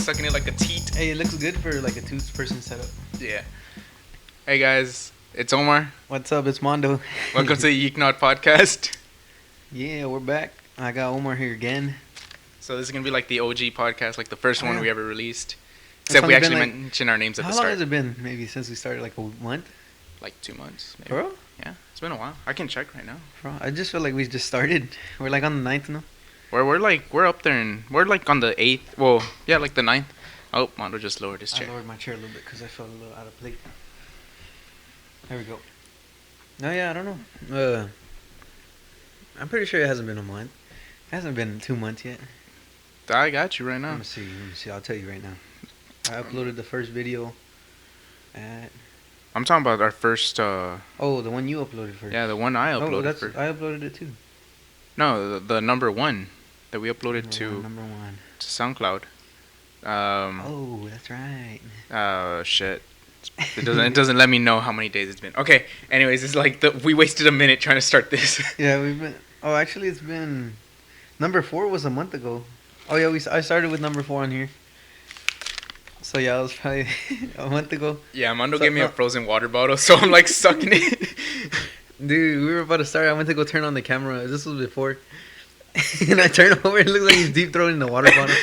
sucking it like a teat. Hey, it looks good for like a two-person setup. Yeah. Hey guys, it's Omar. What's up? It's Mando. Welcome to the Yeek Not Podcast. Yeah, we're back. I got Omar here again. So this is gonna be like the OG podcast, like the first one we ever released. It's Except we only actually been, like- mentioned our names at How the long start. has it been? Maybe since we started, like a month? Like 2 months. Maybe. Bro? Yeah, it's been a while. I can check right now. Bro, I just feel like we just started. We're like on the 9th now. We're up there and we're like on the 8th. Well, yeah, like the 9th. Oh, Mando just lowered his chair. I lowered my chair a little bit because I felt a little out of place. There we go. No, yeah, I don't know. I'm pretty sure it hasn't been a month. It hasn't been 2 months yet. I got you right now. Let me see. I'll tell you right now. I uploaded the first video at... I'm talking about our first. Oh, the one you uploaded first. Yeah, the one I uploaded first. I uploaded it too. No, the number one that we uploaded Number one. to SoundCloud. Oh, that's right. Shit. It doesn't let me know how many days it's been. Okay. Anyways, it's like we wasted a minute trying to start this. Yeah, we've been. Oh, actually, it's been. Number 4 was a month ago. Oh yeah, I started with number 4 on here. So yeah, it was probably a month ago. Yeah, Mando gave me a frozen water bottle, so I'm like sucking it. Dude, we were about to start. I went to go turn on the camera. This was before. And I turned over. It looked like he's deep throating the water bottle.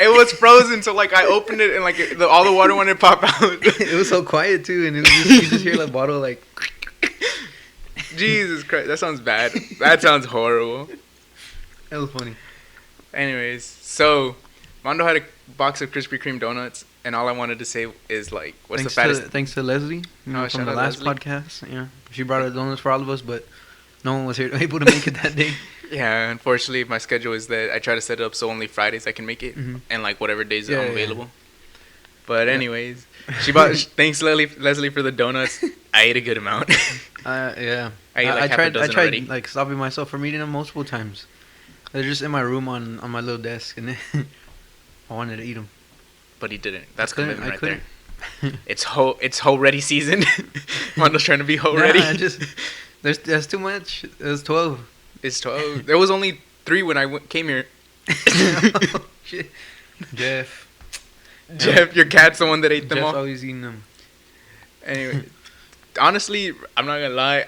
It was frozen, so like I opened it and like all the water wanted to pop out. It was so quiet too, and it was you just hear the bottle like. Jesus Christ, that sounds bad. That sounds horrible. That was funny. Anyways, so Mando had a box of Krispy Kreme donuts, and all I wanted to say is like, what's the fattest? Thanks to Leslie from shout the out last Leslie. podcast. Yeah, she brought out donuts for all of us, but no one was able to make it that day. Yeah, unfortunately, my schedule is that I try to set it up so only Fridays I can make it, and like whatever days I'm available. But anyways, she bought. Thanks, Leslie, for the donuts. I ate a good amount. Yeah. I ate like half a dozen I tried already. like stopping myself from eating them multiple times. They're just in my room on my little desk, and I wanted to eat them. But he didn't. That's commitment right couldn't. there. It's ho ready season. Mando's trying to be ho ready. There's too much. There's 12. It's 12. There was only 3 when I came here. Oh, shit. Jeff, your cat's the one that ate them Jeff's all. always eating them. Anyway, honestly, I'm not gonna lie.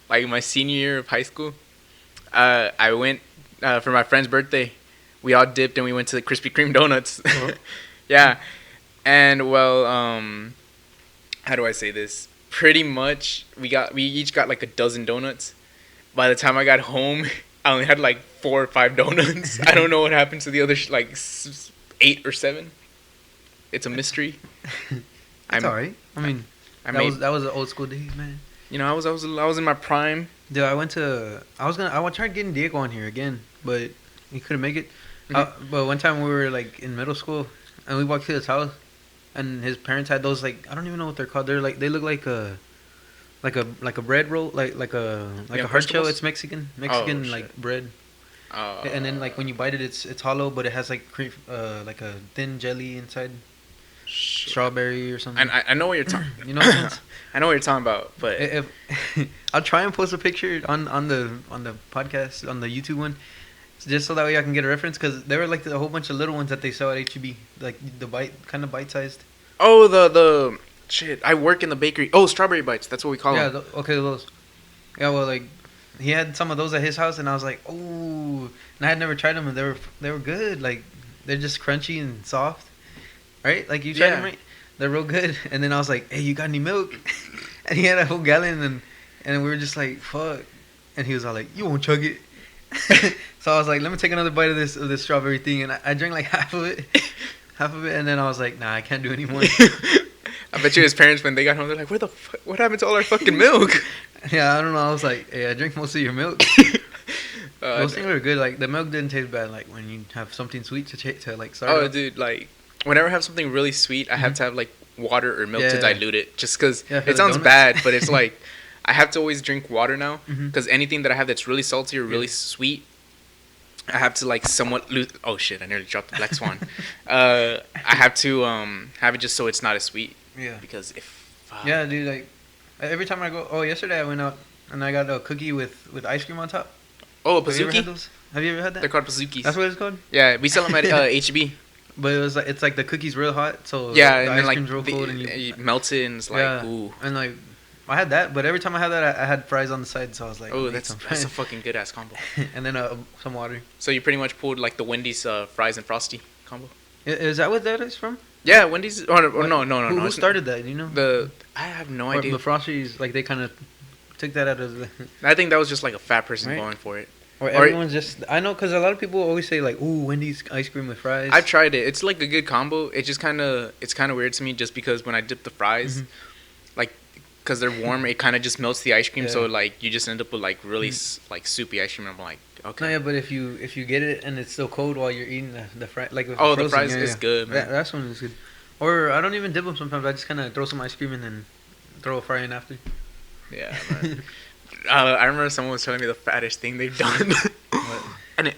Like my senior year of high school, I went for my friend's birthday. We all dipped and we went to the Krispy Kreme donuts. Oh. Yeah, and well, how do I say this? Pretty much, we each got like a dozen donuts. By the time I got home, I only had like 4 or 5 donuts. I don't know what happened to the other 8 or 7. It's a mystery. It's alright. I mean, that was the old school days, man. You know, I was in my prime. Dude, I tried getting Diego on here again, but he couldn't make it. But one time we were like in middle school, and we walked to his house, and his parents had those like I don't even know what they're called. They look like a bread roll, like a hard shell. It's Mexican like bread. And then like when you bite it, it's hollow, but it has like cream, like a thin jelly inside. Strawberry or something. And I know what you're talking. You know what I'm saying? I know what you're talking about, but If I'll try and post a picture on the podcast on the YouTube one, just so that way I can get a reference, because there were like a whole bunch of little ones that they sell at HEB, like the bite sized. oh the shit. I work in the bakery. Oh, strawberry bites. That's what we call them. Okay, those. Yeah, well, like he had some of those at his house, and I was like, oh, and I had never tried them, and they were good. Like they're just crunchy and soft, right? Like you tried them, right? They're real good. And then I was like, hey, you got any milk? And he had a whole gallon, and we were just like, fuck. And he was all like, you won't chug it. So I was like, let me take another bite of this strawberry thing, and I drank like half of it, and then I was like, nah, I can't do any more. I bet you his parents, when they got home, they're like, what happened to all our fucking milk? Yeah, I don't know. I was like, hey, I drink most of your milk. Those things were good. Like the milk didn't taste bad. Like when you have something sweet to like start. Oh, dude, like whenever I have something really sweet, I have to have like water or milk to dilute it, just because it sounds bad, but it's like I have to always drink water now, because anything that I have that's really salty or really sweet, I have to like somewhat lose. Oh shit! I nearly dropped the black swan. I have to have it just so it's not as sweet. Yeah. Because if yeah, dude, like every time I go. Oh, yesterday I went out and I got a cookie with ice cream on top. Oh, a Have you ever had Pazuki? those? Have you ever had that? They're called Pazukis. That's what it's called? Yeah, we sell them at HEB. But it was like it's like the cookie's real hot, so yeah, the and then ice like cream's real cold, and you melt it, and it's like ooh. And like I had that, but every time I had that, I had fries on the side, so I was like, oh, that's a fucking good ass combo. And then some water. So you pretty much pulled like the Wendy's fries and Frosty combo. Is that what that is from? Yeah, Wendy's. Or no. Who started that? You know. I have no idea. The Frosties, like they kind of took that out of the. I think that was just like a fat person going for it. Or everyone's just. I know, because a lot of people always say like, "Ooh, Wendy's ice cream with fries." I've tried it. It's like a good combo. It's kind of weird to me, just because when I dip the fries, like, because they're warm, it kind of just melts the ice cream. Yeah. So like you just end up with like really like soupy ice cream. And I'm like, okay. No, yeah, but if you get it and it's still cold while you're eating the fry, like the fries is good, man. That's one is good. Or I don't even dip them sometimes. I just kind of throw some ice cream and then throw a fry in after. Yeah, man. I remember someone was telling me the fattest thing they've done.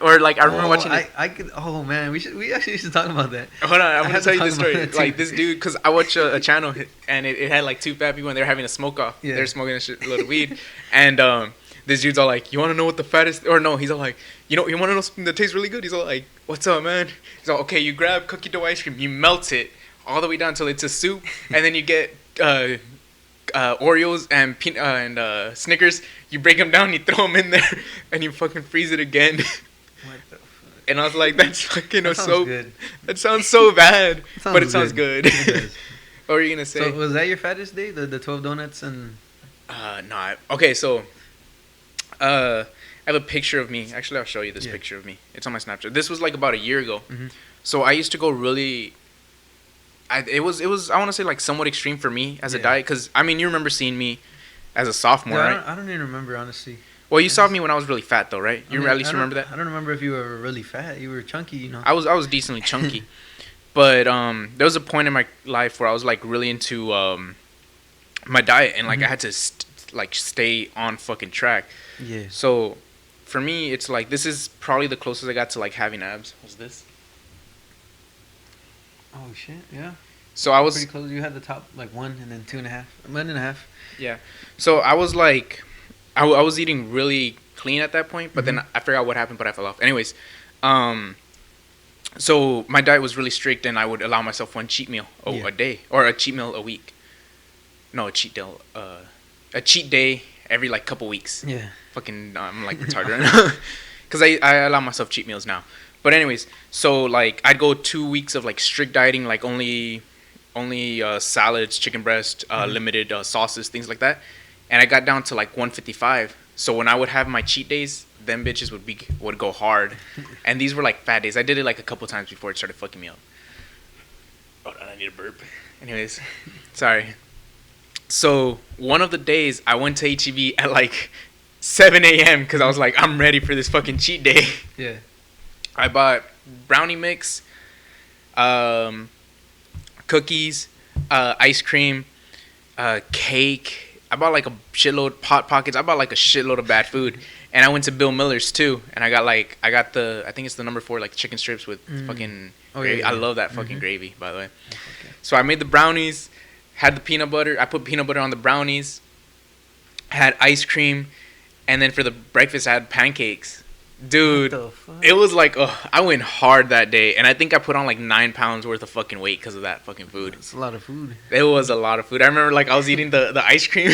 Or like I remember watching. I could. Oh man, we actually should talk about that. Hold on, I'm gonna tell you this story. Like this dude, because I watched a channel and it had like two fat people and they were having a smoke off. Yeah. They're smoking a shitload of weed, and this dude's all like, "You want to know what the fattest?" Or no, he's all like, you want to know something that tastes really good? He's all like, "What's up, man?" He's all, "Okay, you grab cookie dough ice cream, you melt it all the way down until it's a soup, and then you get Oreos and Snickers. You break them down, you throw them in there, and you fucking freeze it again." What the fuck? And I was like, "That's fucking good. That sounds so bad, but it sounds good." What were you gonna say? So was that your fattest day? The 12 donuts and? No. Okay, so I have a picture of me. Actually, I'll show you this picture of me. It's on my Snapchat. This was like about a year ago. Mm-hmm. So I used to go really. It was I want to say like somewhat extreme for me as a diet, because I mean you remember seeing me as a sophomore, right? I don't even remember, honestly. Well, you saw me when I was really fat though, right? You at least remember that? I don't remember if you were really fat. You were chunky, you know. I was decently chunky, but there was a point in my life where I was like really into my diet, and like I had to stay on fucking track. Yeah. So for me, it's like this is probably the closest I got to like having abs. Was this? Oh shit! Yeah. So I was pretty close. You had the top like 1 and then 2.5, 1.5. Yeah. So I was like, I was eating really clean at that point, but then I forgot what happened, but I fell off. Anyways, so my diet was really strict, and I would allow myself one cheat meal a day, or a cheat meal a week. No, a cheat day every like couple weeks. Yeah. Fucking, I'm like retarded right now, because I allow myself cheat meals now. But anyways, so like I'd go 2 weeks of like strict dieting, like only salads, chicken breast, limited sauces, things like that, and I got down to like 155. So when I would have my cheat days, them bitches would go hard, and these were like fat days. I did it like a couple times before it started fucking me up. Oh, I need a burp. Anyways, sorry. So one of the days I went to HEB at like 7 a.m. because I was like, I'm ready for this fucking cheat day. Yeah. I bought brownie mix, cookies, ice cream, cake. I bought like a shitload Hot Pockets. I bought like a shitload of bad food, and I went to Bill Miller's too. And I got I think it's the number 4 like chicken strips with fucking gravy. Yeah. I love that fucking gravy, by the way. Okay. So I made the brownies, had the peanut butter. I put peanut butter on the brownies, had ice cream, and then for the breakfast I had pancakes. Dude, it was like, I went hard that day, and I think I put on like 9 pounds worth of fucking weight because of that fucking food. It's a lot of food. It was a lot of food. I remember like I was eating the ice cream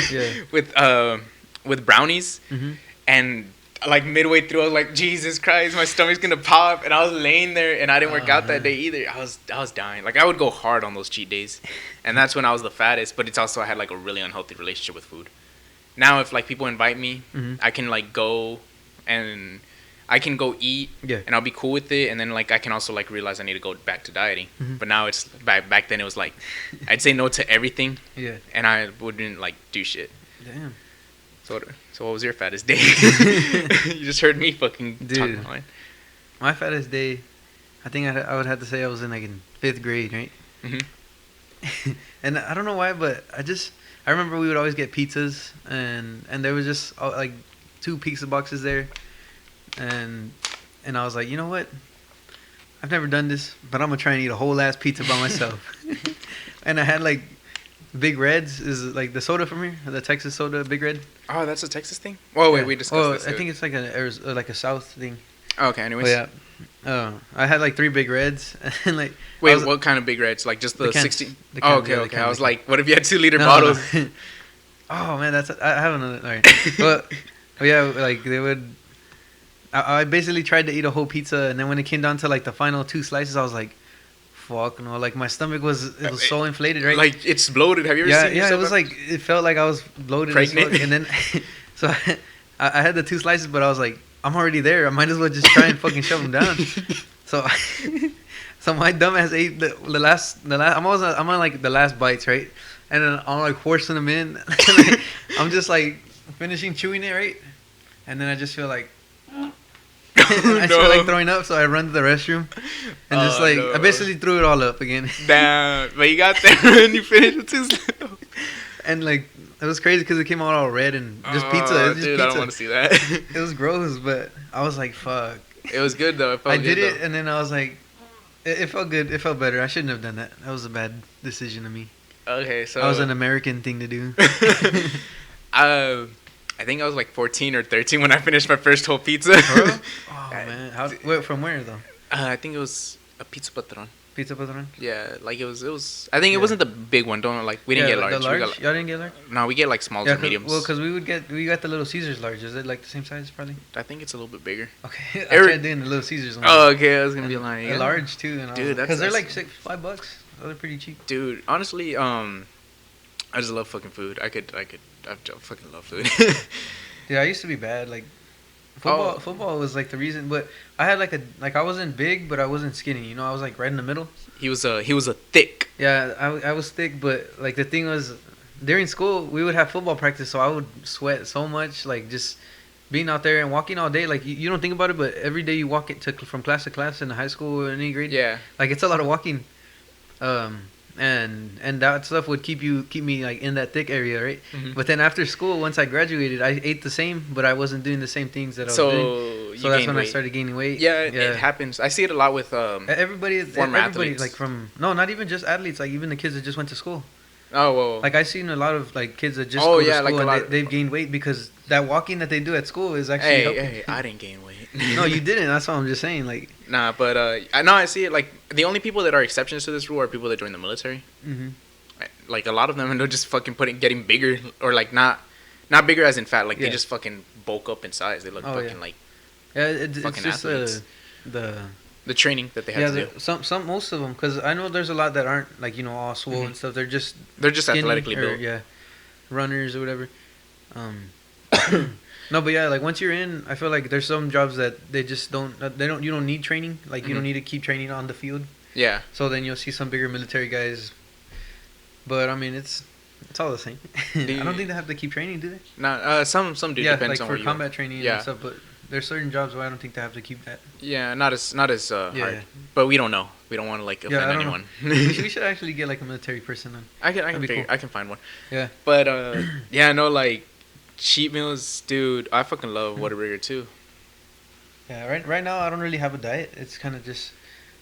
with brownies, and like midway through I was like, Jesus Christ, my stomach's gonna pop, and I was laying there, and I didn't work out that day either. I was dying. Like I would go hard on those cheat days, and that's when I was the fattest. But it's also I had like a really unhealthy relationship with food. Now if like people invite me, I can like go and I can go eat, and I'll be cool with it, and then like I can also like realize I need to go back to dieting. But now it's back then it was like I'd say no to everything, and I wouldn't like do shit. Damn. So what was your fattest day? You just heard me fucking talking about mine. My fattest day, I think I would have to say I was in 5th grade, right? And I don't know why, but I remember we would always get pizzas, and there was just like 2 pizza boxes there. And I was like, you know what? I've never done this, but I'm gonna try and eat a whole ass pizza by myself. And I had like Big Reds, is like the soda from here, the Texas soda, Big Red. Oh, that's a Texas thing. Oh wait, we discussed this. I think it's like a South thing. Oh, okay, anyways. But I had like 3 Big Reds and like. Wait, what kind of Big Reds? Like just the 16? Oh, okay, okay. I was like, what if you had 2-liter no, bottles? No. Oh man, I have another. All right, but yeah, like they would. I basically tried to eat a whole pizza, and then when it came down to like the final 2 slices, I was like, "Fuck no!" Like my stomach was so inflated, right? Like it's bloated. Have you ever seen? Yeah, it was like it felt like I was bloated, pregnant, and then so I had the 2 slices, but I was like, I'm already there. I might as well just try and fucking shove them down. So, so my dumbass ate the last. I'm on like the last bites, right? And then I'm like forcing them in. I'm just like finishing chewing it, right? And then I just feel like I feel like throwing up, so I run to the restroom and just like I basically threw it all up again. Damn, but you got there and you finished with 2 slices. And like it was crazy because it came out all red and just pizza. It was just dude, pizza. I don't want to see that. It was gross, but I was like, "Fuck." It was good though. I did it, and then I was like, it felt good. It felt better. I shouldn't have done that. That was a bad decision of me. Okay, so that was an American thing to do. I think I was like 14 or 13 when I finished my first whole pizza. Oh man, from where though? I think it was a pizza patron. Pizza patron? Yeah, like it was. I think it wasn't the big one. Don't like we didn't get large. The large? Y'all didn't get large? No, we get like smalls and mediums. Well, because we got the Little Caesars large. Is it like the same size probably? I think it's a little bit bigger. Okay, I tried doing the Little Caesars one. Oh, okay, I was gonna be lying. A large too, dude, because they're like $5. They're pretty cheap. Dude, honestly, I just love fucking food. I fucking love food. Dude, I used to be bad. Like football was like the reason, but I had I wasn't big, but I wasn't skinny. You know, I was like right in the middle. He was a thick. Yeah, I was thick, but like the thing was, during school we would have football practice, so I would sweat so much, like just being out there and walking all day. Like you don't think about it, but every day you walk from class to class in high school or any grade. Yeah. Like it's a lot of walking. And that stuff would keep me like in that thick area, right? Mm-hmm. But then after school, once I graduated, I ate the same, but I wasn't doing the same things that I was doing. So that's when I started gaining weight. Yeah, it happens. I see it a lot with everybody athletes. Like not even just athletes, like even the kids that just went to school. Oh, well. Like I've seen a lot of like kids that just go to school and they've gained weight because that walking that they do at school is actually helping. Hey, I didn't gain weight. No, you didn't. That's what I'm just saying. Like, nah, but I see it. Like the only people that are exceptions to this rule are people that join the military. Mm-hmm. Like a lot of them are just fucking getting bigger, or like not bigger as in fat. Like they just fucking bulk up in size. They look like it's fucking just athletes. The training that they have to do. Most of them, because I know there's a lot that aren't like all swole and stuff. They're just athletically built. Yeah, runners or whatever. No, but yeah, like once you're in, I feel like there's some jobs that they just don't. You don't need training. Like you don't need to keep training on the field. Yeah. So then you'll see some bigger military guys. But I mean, it's all the same. I don't think they have to keep training, do they? No, some do. Yeah, depends like on for combat training and stuff. But there's certain jobs where I don't think they have to keep that. Yeah, not as hard. But we don't know. We don't want to like offend anyone. we should actually get like a military person then. I can find one. Yeah. But like cheat meals, dude. I fucking love Whataburger too. Yeah. Right now I don't really have a diet. It's kind of just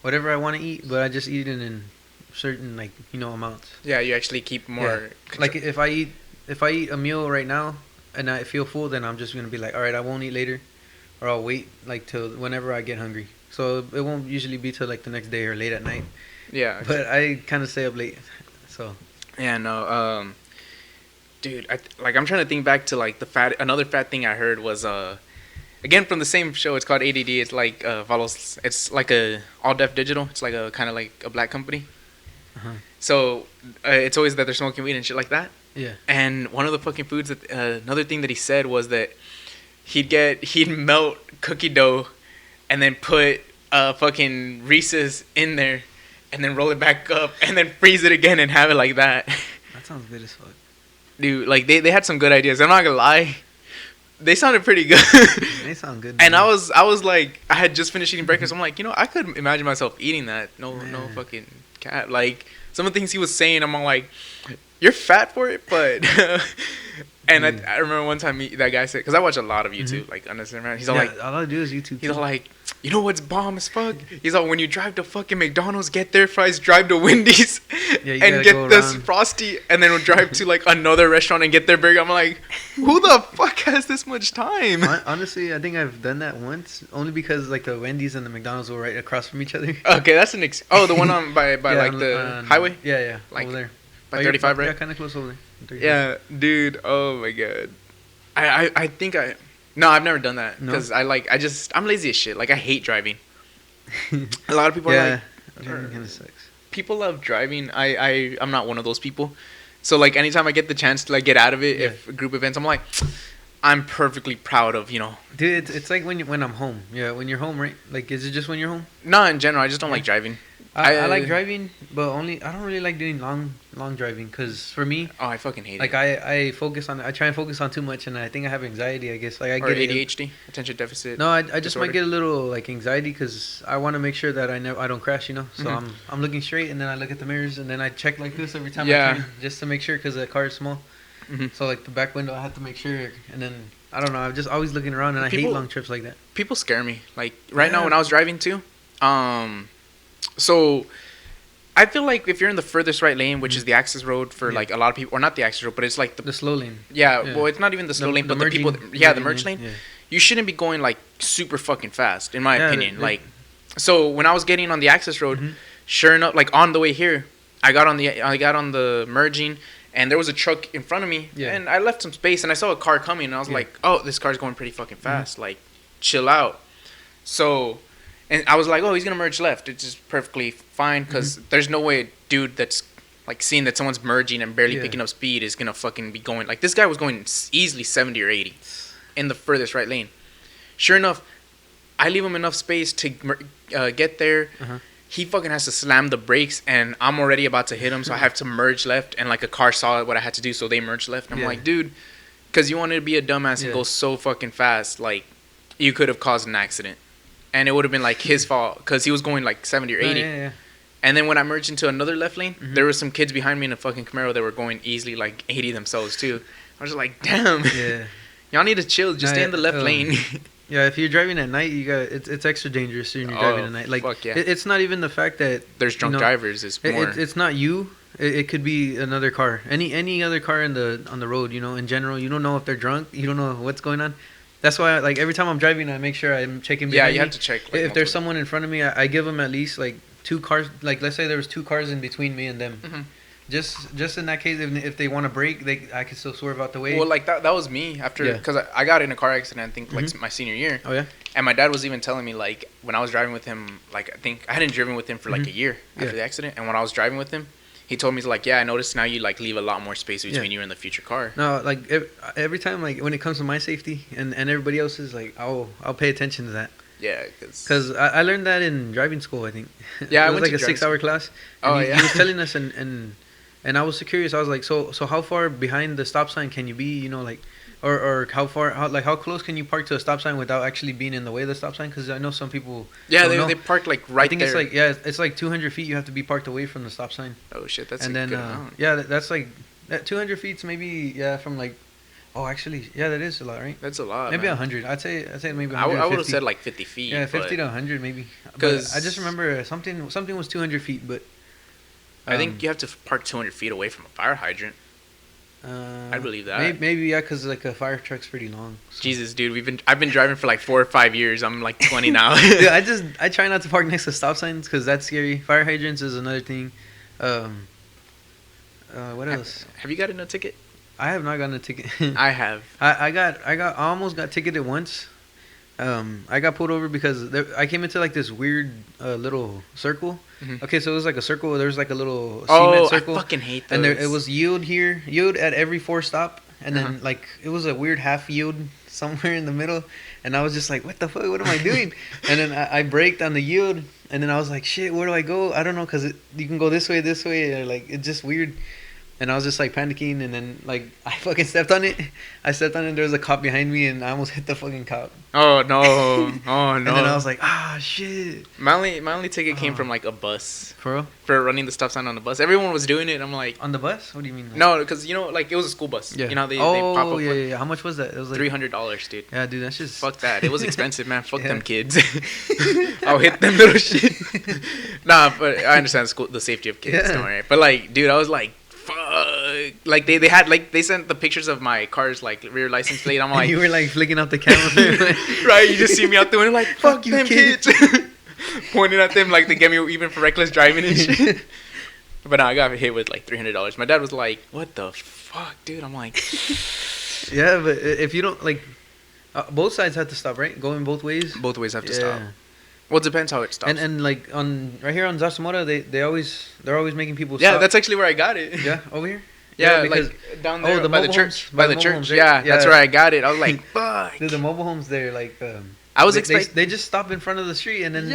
whatever I want to eat, but I just eat it in certain amounts. Yeah, you actually keep more. Yeah. Like if I eat a meal right now and I feel full, then I'm just gonna be like, all right, I won't eat later, or I'll wait like till whenever I get hungry. So it won't usually be till like the next day or late at night. Yeah. But I kind of stay up late, so. Yeah, no. Dude, I'm trying to think back to like another fat thing I heard was again from the same show. It's called ADD. It's like follows. It's like a all deaf digital. It's like a kind of like a black company. Uh-huh. So it's always that they're smoking weed and shit like that. Yeah. And one of the fucking foods that another thing that he said was that he'd melt cookie dough and then put fucking Reese's in there and then roll it back up and then freeze it again and have it like that. That sounds good as fuck. Dude, like they had some good ideas. I'm not gonna lie. They sounded pretty good. They sound good. And I was like, I had just finished eating breakfast. I'm like, I could imagine myself eating that. No fucking cat. Like some of the things he was saying, I'm all like, you're fat for it, but And I remember one time that guy said, because I watch a lot of YouTube, like on Instagram. He's all like, all I do is YouTube. He's all like, you know what's bomb as fuck? He's all, when you drive to fucking McDonald's, get their fries, drive to Wendy's, and get this Frosty, and then we'll drive to like another restaurant and get their burger. I'm like, who the fuck has this much time? Honestly, I think I've done that once, only because like the Wendy's and the McDonald's were right across from each other. Okay, that's the one on by like the highway. Yeah, like over there. By 35, right? Yeah, kind of close over there. Yeah, dude. Oh my god. I think no, I've never done that because I'm lazy as shit. Like I hate driving. A lot of people are like, driving kind of sucks. People love driving. I'm not one of those people. So like anytime I get the chance to like get out of it, if group events, I'm like, I'm perfectly proud of, Dude, it's like when I'm home. Yeah, when you're home, right? Like, is it just when you're home? No, in general, I just don't like driving. I like driving, but I don't really like doing long driving because for me, I fucking hate it. Like I try and focus on too much, and I think I have anxiety. I guess like I get ADHD, attention deficit. No, I just might get a little like anxiety because I want to make sure that I don't crash. So I'm looking straight, and then I look at the mirrors, and then I check like this every time I turn just to make sure because the car is small. So like the back window, I have to make sure, and then I don't know. I'm just always looking around, and I hate long trips like that. People scare me. Like right now when I was driving too, so I feel like if you're in the furthest right lane, which is the access road for like a lot of people, or not the access road, but it's like the slow lane. Yeah, well, it's not even the slow lane, but the people. The merge lane. Yeah. You shouldn't be going like super fucking fast, in my opinion. Like, so when I was getting on the access road, sure enough, like on the way here, I got on the merging, and there was a truck in front of me, and I left some space, and I saw a car coming, and I was like, oh, this car's going pretty fucking fast. Like, chill out. So. And I was like, oh, he's going to merge left. It's just perfectly fine because there's no way a dude that's like seeing that someone's merging and barely picking up speed is going to fucking be going. Like this guy was going easily 70 or 80 in the furthest right lane. Sure enough, I leave him enough space to get there. He fucking has to slam the brakes and I'm already about to hit him. So I have to merge left and like a car saw what I had to do. So they merged left. And I'm like, dude, because you wanted to be a dumbass and go so fucking fast. Like you could have caused an accident. And it would have been like his fault because he was going like 70 or 80. And then when I merged into another left lane, there were some kids behind me in a fucking Camaro that were going easily like 80 themselves too. I was just like, damn. Yeah. Y'all need to chill. Just stay in the left lane. Yeah, if you're driving at night, it's extra dangerous when you're driving at night. Like, it's not even the fact that there's drunk drivers. It's more. It's not you. It could be another car. Any other car on the road. In general, you don't know if they're drunk. You don't know what's going on. That's why, like, every time I'm driving, I make sure I'm checking behind me. Yeah, you have to check. Like, if there's someone in front of me, I give them at least, like, 2 cars. Like, let's say there was 2 cars in between me and them. Just in that case, if they want to brake, I can still swerve out the way. Well, like, that was me after... Because I got in a car accident, I think, like, my senior year. Oh, yeah? And my dad was even telling me, like, when I was driving with him, like, I think... I hadn't driven with him for, like, a year after the accident. And when I was driving with him... He told me, like, I noticed now you, like, leave a lot more space between you and the future car. No, like, every time, like, when it comes to my safety and everybody else's, like, I'll pay attention to that. Yeah, because I learned that in driving school, I think. Yeah, it was like a 6-hour class. And he was telling us, and I was curious. I was like, so how far behind the stop sign can you be, like... Or how close can you park to a stop sign without actually being in the way of the stop sign? Because I know some people. Yeah, they park like right there. I think it's like 200 feet. You have to be parked away from the stop sign. Oh shit, that's and a then good amount. that's like that 200 feet's maybe from like. Oh, actually, that is a lot, right? That's a lot. Maybe 100. I'd say maybe 150. I would have said like 50 feet. Yeah, 50 to 100 maybe. Because I just remember something was 200 feet, but. I think you have to park 200 feet away from a fire hydrant. I believe that. Maybe because like a fire truck's pretty long. So. Jesus, dude, I've been driving for like 4 or 5 years. I'm like 20 now. Dude, I try not to park next to stop signs because that's scary. Fire hydrants is another thing. What else? Have you gotten a ticket? I have not gotten a ticket. I have. I almost got ticketed once. I got pulled over because I came into like this weird little circle. Okay, so it was like a circle. There was like a little cement circle. I fucking hate those. And it was yield at every 4 stop, and then like it was a weird half yield somewhere in the middle, and I was just like, what the fuck? What am I doing? And then I braked on the yield, and then I was like, shit, where do I go? I don't know, cause you can go this way, or like it's just weird. And I was just like panicking, and then like I fucking stepped on it. I stepped on it, and there was a cop behind me, and I almost hit the fucking cop. Oh no! Oh no! And then I was like, shit. My only ticket came from like a bus. For real? For running the stop sign on the bus. Everyone was doing it. I'm like, on the bus? What do you mean? Like? No, because like it was a school bus. Yeah. You know they pop up. Yeah. How much was that? It was like $300, dude. Yeah, dude, that's just fuck that. It was expensive, man. Fuck them kids. I'll hit them little shit. Nah, but I understand the safety of kids. Yeah. Don't worry. But like, dude, I was like, fuck. Like they had like they sent the pictures of my car's like rear license plate. I'm like, you were like flicking out the camera. Right, you just see me out the window like, fuck you them kids. Pointing at them like they get me even for reckless driving and shit. But no, I got hit with like $300. My dad was like, what the fuck, dude? I'm like, yeah, but if you don't like, both sides have to stop, right? Going both ways. Both ways have to stop. Well, it depends how it stops. And like on right here on Zasamora, they're always making people stop. Yeah, that's actually where I got it. Yeah, over here. Yeah, because like down there by the church. By the church. Homes, right? Yeah, that's where I got it. I was like, fuck. Dude, the mobile homes there, like I was expecting they just stop in front of the street, and then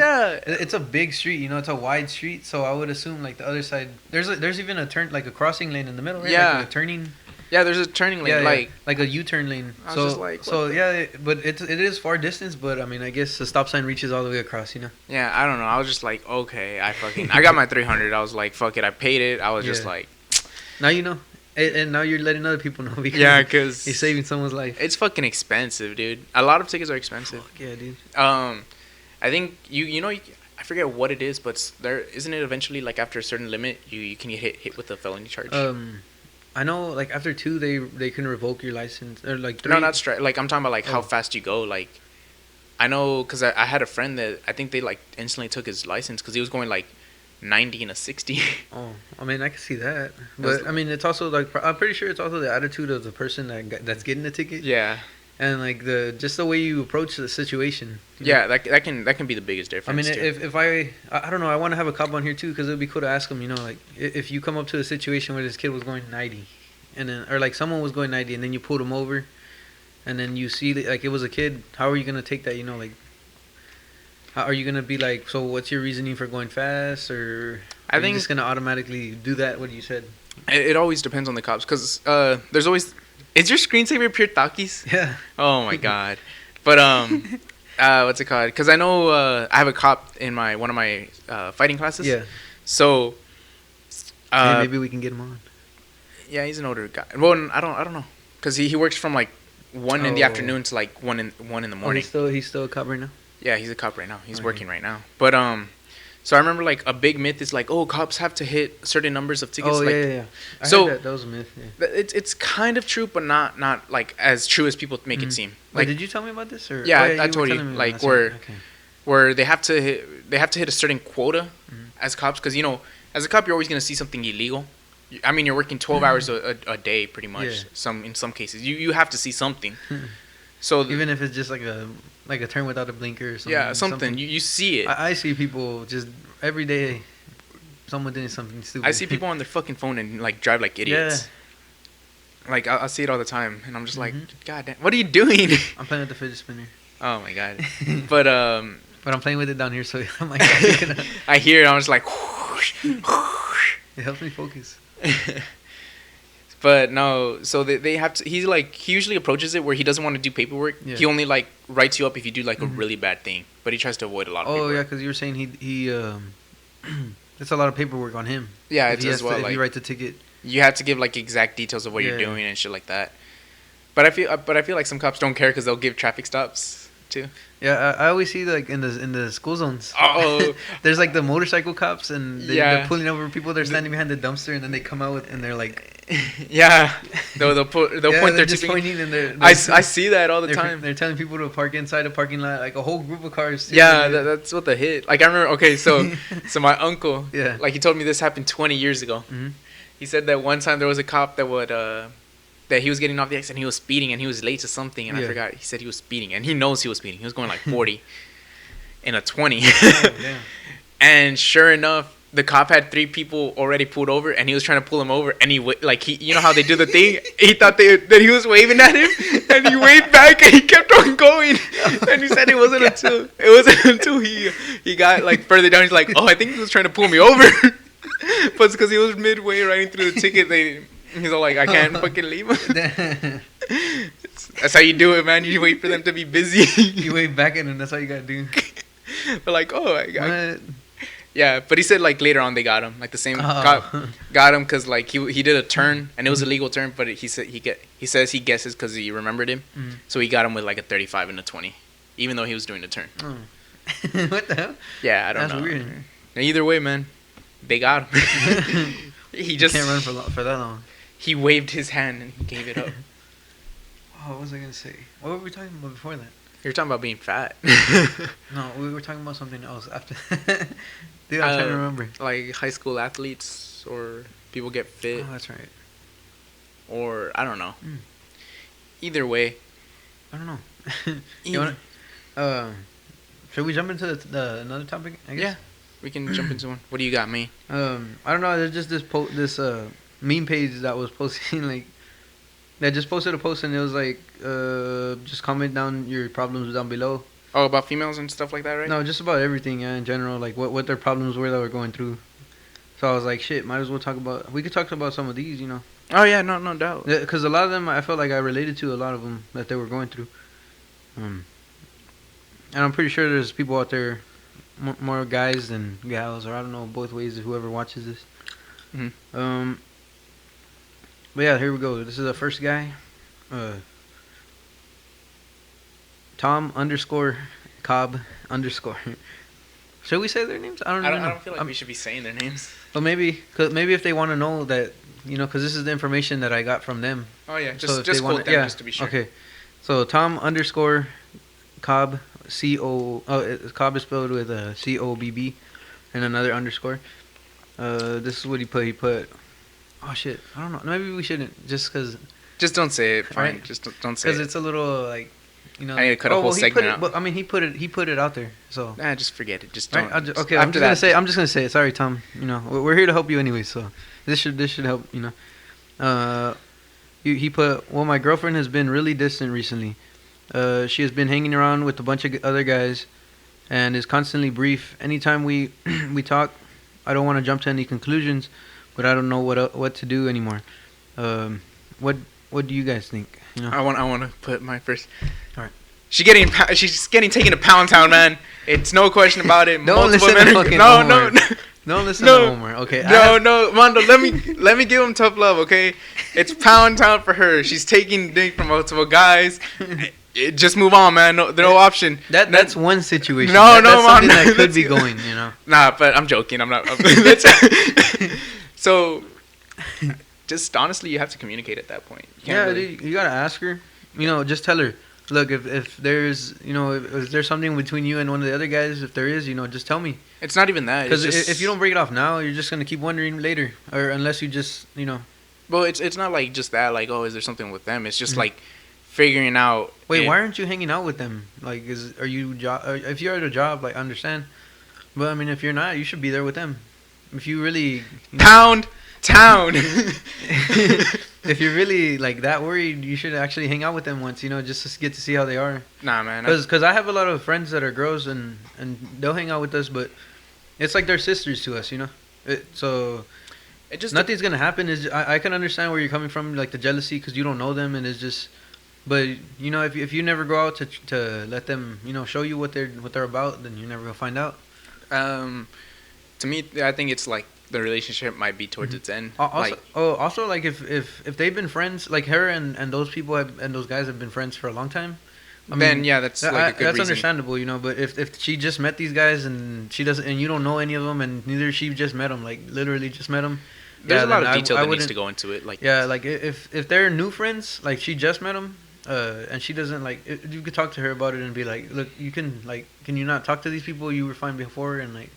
it's a big street, you know, it's a wide street, so I would assume like the other side there's even a turn, like a crossing lane in the middle, right? Yeah, like a turning. Yeah, there's a turning lane, like a U-turn lane. I was just like, but it is far distance, but I mean, I guess the stop sign reaches all the way across, you know. Yeah, I don't know. I was just like, okay, I got my 300. I was like, fuck it, I paid it. I was just like, now you know. And now you're letting other people know because you're saving someone's life. It's fucking expensive, dude. A lot of tickets are expensive. Fuck yeah, dude. I think you know I forget what it is, but there isn't it eventually like after a certain limit you can get hit with a felony charge. I know like after 2 they can revoke your license or like 3. No, not straight. Like I'm talking about like how fast you go. Like I know because I had a friend that I think they like instantly took his license because he was going like 90 and a 60. Oh, I mean, I can see that, but I mean, it's also like I'm pretty sure it's also the attitude of the person that's getting the ticket. Yeah, and like the way you approach the situation. Yeah, that can be the biggest difference. I mean, if I don't know, I want to have a cop on here too because it'd be cool to ask him. You know, like if you come up to a situation where this kid was going 90, and then or like someone was going 90, and then you pulled him over, and then you see like it was a kid. How are you gonna take that? You know, like. Are you gonna be like, so what's your reasoning for going fast, or are you just gonna automatically do that? What you said? It always depends on the cops, cause there's always. Is your screensaver pure Takis? Yeah. Oh my god, but what's it called? Cause I know I have a cop in one of my fighting classes. Yeah. So. Maybe we can get him on. Yeah, he's an older guy. Well, I don't know, cause he works from like 1 in the afternoon to like 1 in the morning. He's still a cop right now. Yeah, he's a cop right now. He's working right now. But so I remember like a big myth is like, oh, cops have to hit certain numbers of tickets. Oh like, yeah. I heard that was a myth. Yeah. It's kind of true, but not like as true as people make it seem. Like, did you tell me about this? Or yeah, I told you. Like where they have to hit a certain quota as cops, because you know, as a cop you're always gonna see something illegal. I mean, you're working 12 hours a day pretty much. Yeah. In some cases you have to see something. So even if it's just like a turn without a blinker or something. Yeah, something. You see it. I see people just every day. Someone doing something stupid. I see people on their fucking phone and like drive like idiots. Yeah. Like I see it all the time, and I'm just like, God damn, what are you doing? I'm playing with the fidget spinner. Oh my god. But I'm playing with it down here, so I'm like, I hear it. I'm just like, it helps me focus. But no, so they have to. He usually approaches it where he doesn't want to do paperwork. Yeah. He only like writes you up if you do like a really bad thing, but he tries to avoid a lot of paperwork. Oh yeah, because you were saying he it's a lot of paperwork on him. Yeah, it's as well. If you write the ticket, you have to give like exact details of what you're doing and shit like that. But I feel like some cops don't care because they'll give traffic stops too. Yeah, I always see like in the school zones. Oh, there's like the motorcycle cops and they're pulling over people. They're standing behind the dumpster and then they come out and they're like. Yeah, they'll point their just pointing and I see that all the time. They're telling people to park inside a parking lot, like a whole group of cars. Yeah, that's what they hit. Like I remember. Okay, so my uncle, like he told me this happened 20 years ago. Mm-hmm. He said that one time there was a cop that would that he was getting off the exit and he was speeding and he was late to something and I forgot. He said he was speeding and he knows he was speeding. He was going like 40 in a 20. And sure enough, the cop had 3 people already pulled over, and he was trying to pull him over. And you know how they do the thing. He thought that he was waving at him, and he waved back, and he kept on going. And he said it wasn't until he got like further down. He's like, oh, I think he was trying to pull me over, but it's because he was midway writing through the ticket. He's all like, I can't fucking leave him. That's how you do it, man. You wait for them to be busy. You wait back in, and that's all you gotta do. But like, yeah. But he said like later on they got him, like the same got him because like he did a turn and it was a legal turn, but he said he says he guesses because he remembered him, so he got him with like a 35 and a 20, even though he was doing the turn. What the hell? Yeah, I don't know. That's weird. Either way, man, they got him. He just can't run for that long. He waved his hand and he gave it up. Oh, what was I gonna say? What were we talking about before that? You were talking about being fat. No, we were talking about something else after. Dude, I'm trying to remember. Like high school athletes or people get fit. Oh, that's right. Or I don't know. Either way, I don't know. You wanna, should we jump into the another topic? I guess? Yeah, we can jump into one. What do you got, me? I don't know. There's just this meme page that was posting like. They just posted a post and it was like, just comment down your problems down below. Oh, about females and stuff like that, right? No, just about everything, yeah, in general, like what their problems were that we're going through. So I was like, shit, might as well we could talk about some of these, you know. Oh yeah, no doubt. Because a lot of them, I felt like I related to a lot of them that they were going through. And I'm pretty sure there's people out there, more guys than gals, or I don't know, both ways, whoever watches this. Mm-hmm. But yeah, here we go. This is the first guy. Tom _ Cobb _ Should we say their names? I don't feel like we should be saying their names. Well, maybe if they want to know that, you know, because this is the information that I got from them. Oh yeah, just quote them just to be sure. Okay, so Tom _ Cobb Cobb is spelled with a COBB and another underscore. This is what he put. He put. Oh shit! I don't know. Maybe we shouldn't, just because. Just don't say it. Fine. Right? Just don't say it. Because it's a little like, you know. I need to cut a whole segment out. But I mean, he put it out there. So. Nah, just forget it. Just don't. Right? Okay. I'm just gonna say it. Sorry, Tom. You know, we're here to help you anyway. So this should help. You know. He put. Well, my girlfriend has been really distant recently. She has been hanging around with a bunch of other guys, and is constantly brief. Anytime we talk, I don't want to jump to any conclusions. But I don't know what to do anymore. What do you guys think? You know? I want to put my first. All right. She's getting taken to Pound Town, man. It's no question about it. Don't listen to fucking Omar. Don't listen to Omar. Okay. No, Mando. Let me give him tough love. Okay. It's Pound Town for her. She's taking dick from multiple guys. Just move on, man. No option. That's one situation. That's something that could be going. You know. Nah, but I'm joking. I'm not. So, just honestly, you have to communicate at that point. Dude, you gotta ask her. You know, just tell her. Look, if there's, you know, if there's something between you and one of the other guys, if there is, you know, just tell me. It's not even that. Because if you don't break it off now, you're just gonna keep wondering later, or unless you just, you know. Well, it's not like just that. Like, oh, is there something with them? It's just like figuring out. Wait, why aren't you hanging out with them? Like, if you're at a job, like, I understand. But I mean, if you're not, you should be there with them. If you really Pound Town. If you're really like that worried, you should actually hang out with them once, you know, just to get to see how they are. Nah, man. Because I have a lot of friends that are girls and they'll hang out with us, but it's like they're sisters to us, you know. Nothing's gonna happen. I can understand where you're coming from, like the jealousy, because you don't know them, and it's just. But you know, if you never go out to let them, you know, show you what they're about, then you're never gonna find out. To me, I think it's like the relationship might be towards its end. Also, like if they've been friends, like her and those people and those guys have been friends for a long time, then yeah, that's like a good that's reason. Understandable, you know. But if she just met these guys and she doesn't, and you don't know any of them, and neither she just met them, like literally just met them. There's a lot of detail that needs to go into it. Like like if they're new friends, like she just met them. And she doesn't like. You could talk to her about it and be like, "Look, you can you not talk to these people you were fine before?" And like,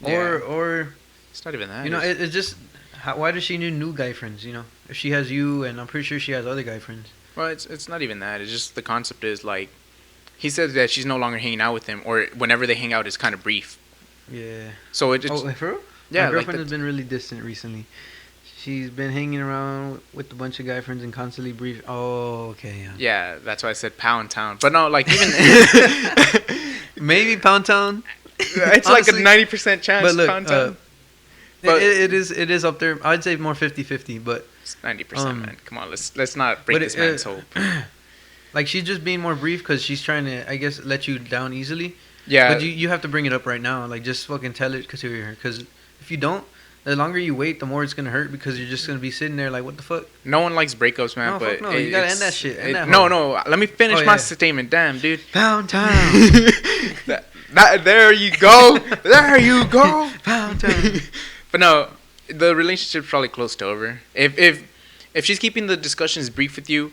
or it's not even that. You know, it's just why does she need new guy friends? You know, if she has you, and I'm pretty sure she has other guy friends. Well, it's not even that. It's just the concept is like, he said that she's no longer hanging out with him, or whenever they hang out, it's kind of brief. Yeah. So it's for real? Yeah, my girlfriend has been really distant recently. She's been hanging around with a bunch of guy friends and constantly brief. Oh, okay. Yeah, that's why I said Pound Town. But no, like even maybe Pound Town. It's honestly, like a 90% chance. But look, Pound Town. It is up there. I'd say more 50-50. But It's 90%, man. Come on, let's not break this man's hope. Like, she's just being more brief because she's trying to, I guess, let you down easily. Yeah. But you have to bring it up right now. Like, just fucking tell it because you're here. Because if you don't, the longer you wait, the more it's going to hurt because you're just going to be sitting there like, what the fuck? No one likes breakups, man. No, but fuck no. You got to end that shit. No. Let me finish my statement. Damn, dude. Pound town. There you go. There you go. Pound town. But no, the relationship's probably close to over. If she's keeping the discussions brief with you,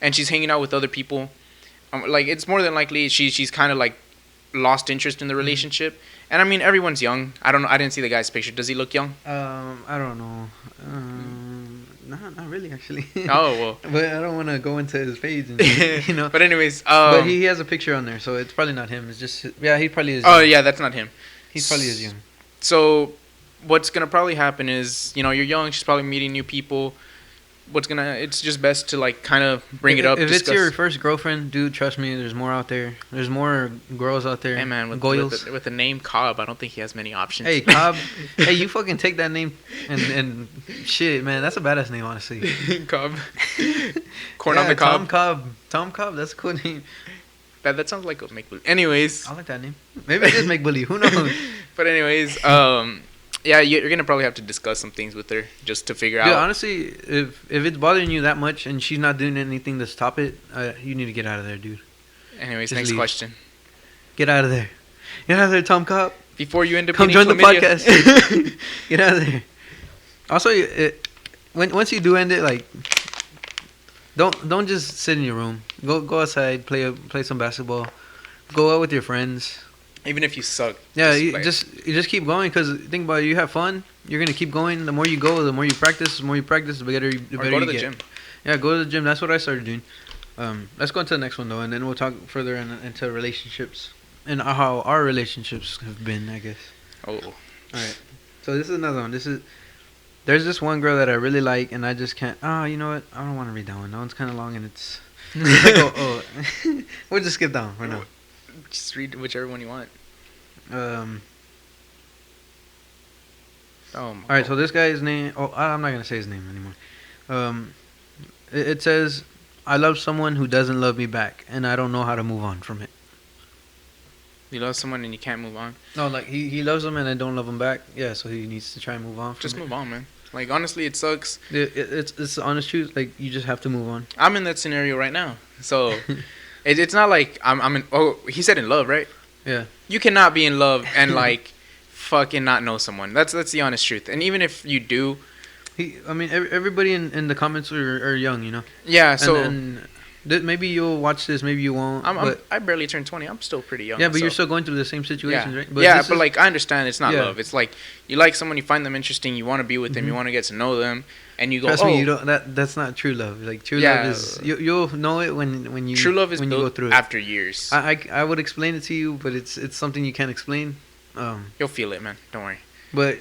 and she's hanging out with other people, like, it's more than likely she's kind of like lost interest in the relationship. And I mean, everyone's young. I don't know. I didn't see the guy's picture. Does he look young? I don't know. Not really, actually. Oh, well. But I don't want to go into his page, and, But anyways, but he has a picture on there, so it's probably not him. It's just he probably is. Oh yeah, that's not him. He probably is young. So, what's gonna probably happen is, you're young. She's probably meeting new people. It's just best to, like, kind of bring it up. If it's your first girlfriend, dude, trust me, there's more out there. There's more girls out there. Hey, man, with the name Cobb, I don't think he has many options. Hey, Cobb. Hey, you fucking take that name and shit, man. That's a badass name, honestly. Cobb. Corn on the cob. Tom Cobb. That's a cool name. That sounds like a make-believe. Anyways. I like that name. Maybe it is make-believe. Who knows? But anyways, yeah, you're gonna probably have to discuss some things with her just to figure out. Yeah, honestly, if it's bothering you that much and she's not doing anything to stop it, you need to get out of there, dude. Anyways, next question. Get out of there. Get out of there, Tom Cobb. Before you end up come join the podcast. Get out of there. Also, once you do end it, like, don't just sit in your room. Go outside, play some basketball. Go out with your friends. Even if you suck. Yeah, you just keep going, because think about it, you have fun, you're going to keep going. The more you go, the more you practice, the better you get. Go to the gym. Yeah, go to the gym. That's what I started doing. Let's go into the next one, though, and then we'll talk further into relationships and how our relationships have been, I guess. Oh. All right. So this is another one. There's this one girl that I really like, and I just can't. Oh, you know what? I don't want to read that one. That one's kind of long, and it's. We'll just skip down for now. Just read whichever one you want. All right, so this guy's name. Oh, I'm not gonna say his name anymore. It says, "I love someone who doesn't love me back, and I don't know how to move on from it." You love someone and you can't move on? No, like he loves them and I don't love him back. Yeah, so he needs to try and move on. Just move on, man. Like, honestly, it sucks. It's the honest truth. Like, you just have to move on. I'm in that scenario right now, so it's not like I'm in. Oh, he said in love, right? Yeah. You cannot be in love and like fucking not know someone. That's the honest truth. And even if you do, everybody in the comments are young, you know. Yeah. So maybe you'll watch this, maybe you won't. I barely turned 20. I'm still pretty young. Yeah, but you're still going through the same situations, right? But like, I understand it's not love. It's like you like someone, you find them interesting, you want to be with them, you want to get to know them, and you go. Trust me, you don't. That's not true love. Like, true love is you'll know it when you. True love is when built you go through it after years. I would explain it to you, but it's something you can't explain. You'll feel it, man. Don't worry. But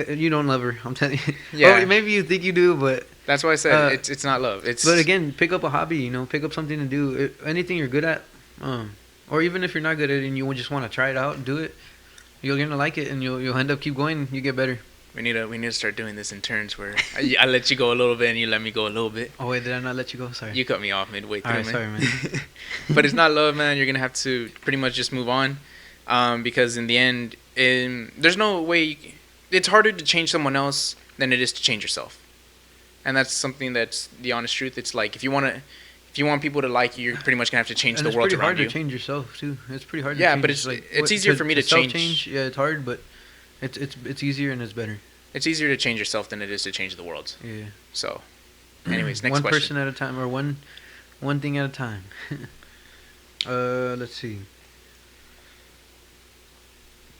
you don't love her. I'm telling you. Yeah. Or maybe you think you do, but. That's why I said it's not love. But again, pick up a hobby. You know, pick up something to do. Anything you're good at, or even if you're not good at it and you just want to try it out, do it. You're gonna like it, and you'll end up keep going. You get better. We need to start doing this in turns where I let you go a little bit and you let me go a little bit. Oh wait, did I not let you go? Sorry. You cut me off midway through, man. Sorry, man. But it's not love, man. You're gonna have to pretty much just move on, because in the end, there's no way. It's harder to change someone else than it is to change yourself. And that's something that's the honest truth. It's like if you want people to like you, you're pretty much gonna have to change the world around you. It's pretty hard to change yourself too. It's pretty hard. Yeah, but it's easier for me to change. Yeah, it's hard, but it's easier and it's better. It's easier to change yourself than it is to change the world. Yeah. So, anyways, next one question. Person at a time, or one thing at a time. Let's see.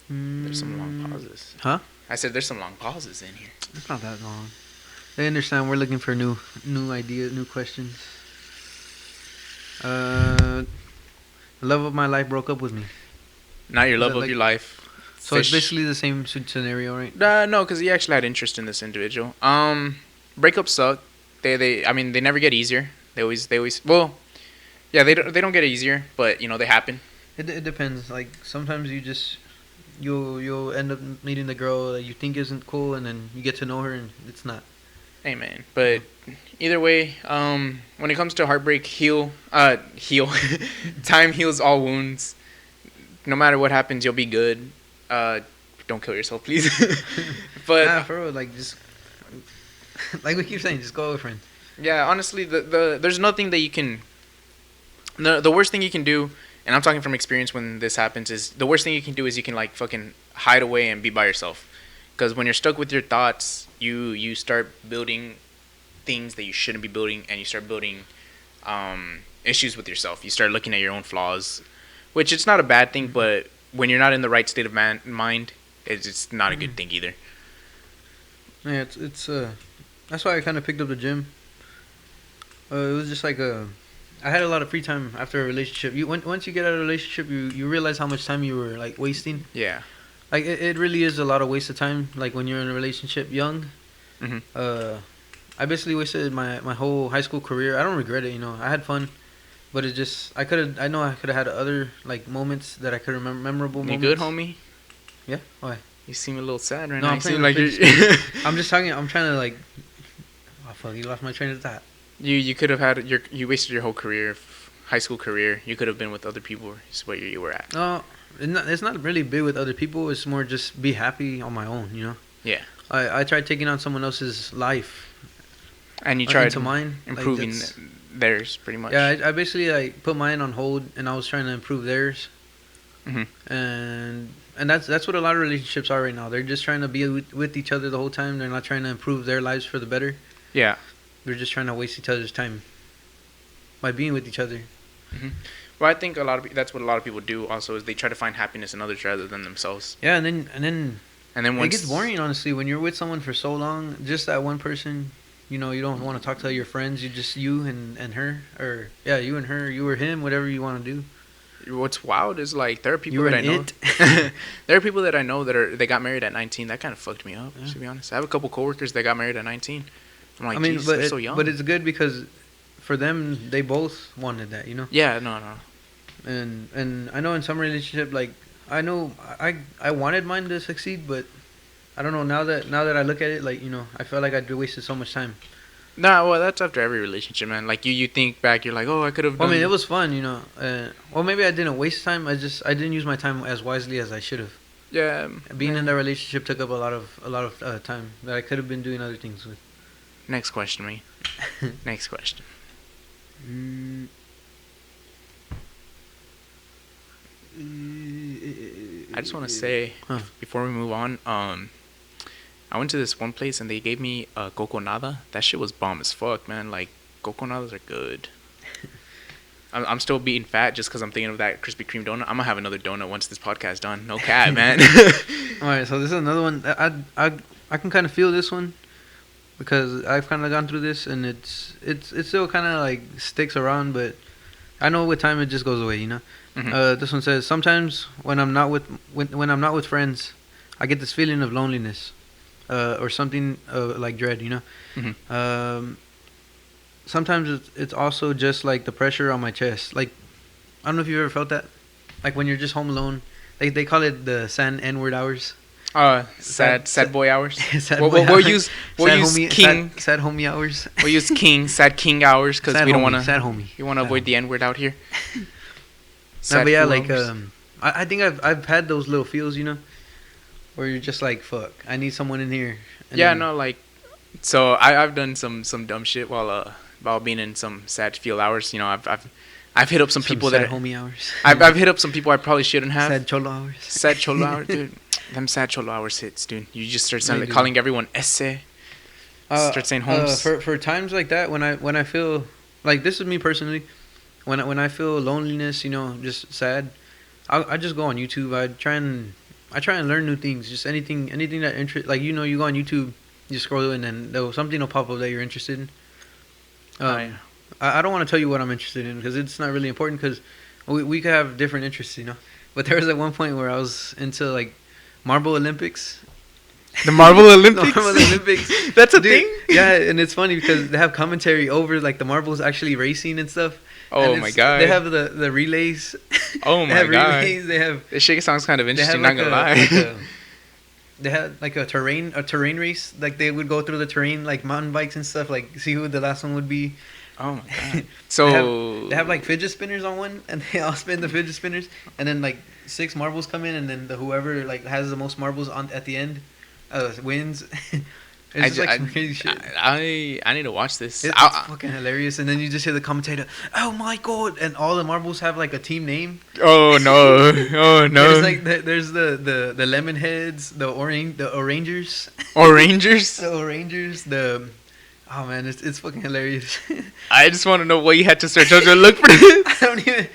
There's some long pauses. Huh? I said there's some long pauses in here. It's not that long. They understand we're looking for new ideas, new questions. The love of my life broke up with me. Not your love of your life. So it's basically the same scenario, right? No, because he actually had interest in this individual. Breakups suck. They never get easier. They always well, yeah, they don't get easier, but they happen. It depends. Like, sometimes you'll end up meeting the girl that you think isn't cool, and then you get to know her and it's not. Amen. But either way, when it comes to heartbreak, heal. Time heals all wounds. No matter what happens, you'll be good. Don't kill yourself, please. But nah, for real, like just like we keep saying, just go with friends. Yeah, honestly, there's nothing that you can. The worst thing you can do, and I'm talking from experience when this happens, is the worst thing you can do is you can like fucking hide away and be by yourself. Because when you're stuck with your thoughts, you start building things that you shouldn't be building, and you start building issues with yourself. You start looking at your own flaws, which it's not a bad thing, but when you're not in the right state of mind, it's not a good thing either. Yeah, it's that's why I kind of picked up the gym. It was just like I had a lot of free time after a relationship. Once you get out of a relationship, you realize how much time you were like wasting. Yeah. Like it really is a lot of waste of time. Like when you're in a relationship young. Mm-hmm. I basically wasted my whole high school career. I don't regret it, you know. I had fun, but it just I could have had other like moments that I could remember, memorable moments. You good, homie? Yeah. Why? You seem a little sad right no, now. I'm You seem like you're I'm just talking. I'm trying to like. Oh fuck! You lost my train of thought. You could have had you wasted your whole career, high school career. You could have been with other people. Is what you were at. No, it's not really big with other people. It's more just be happy on my own, you know. Yeah. I tried taking on someone else's life. And you tried into mine, improving theirs, pretty much. Yeah, I basically like put mine on hold, and I was trying to improve theirs. Mm-hmm. And that's what a lot of relationships are right now. They're just trying to be with each other the whole time. They're not trying to improve their lives for the better. Yeah. They're just trying to waste each other's time by being with each other. Mm-hmm. Well, I think that's what a lot of people do. Also, is they try to find happiness in others rather than themselves. Yeah, and then once it gets boring, honestly, when you're with someone for so long. Just that one person, you know, you don't want to talk to your friends. You just you and her, or yeah, you and her, you or him, whatever you want to do. What's wild is like there are people that I know. There are people that I know they got married at 19. That kind of fucked me up, to be honest. I have a couple coworkers that got married at 19. I'm like, geez, they're so young. But it's good because for them, they both wanted that, you know. Yeah, no. And I know in some relationship, like I know I wanted mine to succeed, but I don't know now that I look at it, like, you know, I felt like I'd wasted so much time. Nah, well, that's after every relationship, man. Like you think back, you're like, oh, I could have. Well, I mean, it was fun, you know. Well, maybe I didn't waste time. I didn't use my time as wisely as I should have. Yeah. Being in that relationship took up a lot of time that I could have been doing other things with. Next question, me. Next question. I just want to say before we move on, I went to this one place and they gave me a coconada. That shit was bomb as fuck, man. Like, coconadas are good. I'm still being fat just because I'm thinking of that Krispy Kreme donut. I'm gonna have another donut once this podcast's done. No cat, man. All right, so this is another one. I can kind of feel this one because I've kind of gone through this, and it's still kind of like sticks around, but I know with time it just goes away, you know. Mm-hmm. This one says, sometimes when I'm not with friends, I get this feeling of loneliness, or something like dread, you know. Mm-hmm. Sometimes it's also just like the pressure on my chest. Like, I don't know if you've ever felt that. Like when you're just home alone, they call it the sad N-word hours. Sad boy hours. We'll use king sad homie hours. We'll use sad king hours because we don't want to. Sad homie. We want to avoid the N-word out here. No, but yeah, like I think I've had those little feels, you know, where you're just like, fuck, I need someone in here. And yeah, no, like, so I've done some dumb shit while being in some sad feel hours. You know, I've hit up some people sad homie hours. I've hit up some people I probably shouldn't have. Sad cholo hours. Sad cholo hours, dude. Them sad cholo hours hits, dude. You just start calling everyone esse. Start saying homes. For times like that, when I feel like, this is me personally, when I feel loneliness, you know, just sad, I just go on YouTube. I try and learn new things. Just anything that interest. Like, you know, you go on YouTube, you scroll and then something will pop up that you're interested in. I don't want to tell you what I'm interested in because it's not really important because we could have different interests, you know. But there was at one point where I was into like Marble Olympics. The Marble Olympics? The Marble Olympics. That's a thing? Yeah, and it's funny because they have commentary over like the marbles actually racing and stuff. Oh my god. They have the relays. Oh my god. Relays, they have. This shit sounds kind of interesting, not gonna lie. they had like a terrain race. Like they would go through the terrain like mountain bikes and stuff. Like see who the last one would be. Oh my god! So they have like fidget spinners on one, and they all spin the fidget spinners, and then like 6 marbles come in, and then whoever like has the most marbles on at the end wins. It's just like some crazy shit. I need to watch this. It's fucking hilarious, and then you just hear the commentator, "Oh my god!" and all the marbles have like a team name. Oh no! Oh no! There's like there's the lemon heads, the orangers. Orangers. The orangers. Oh man, it's fucking hilarious. I just want to know what you had to search. I was gonna look for this. I don't even.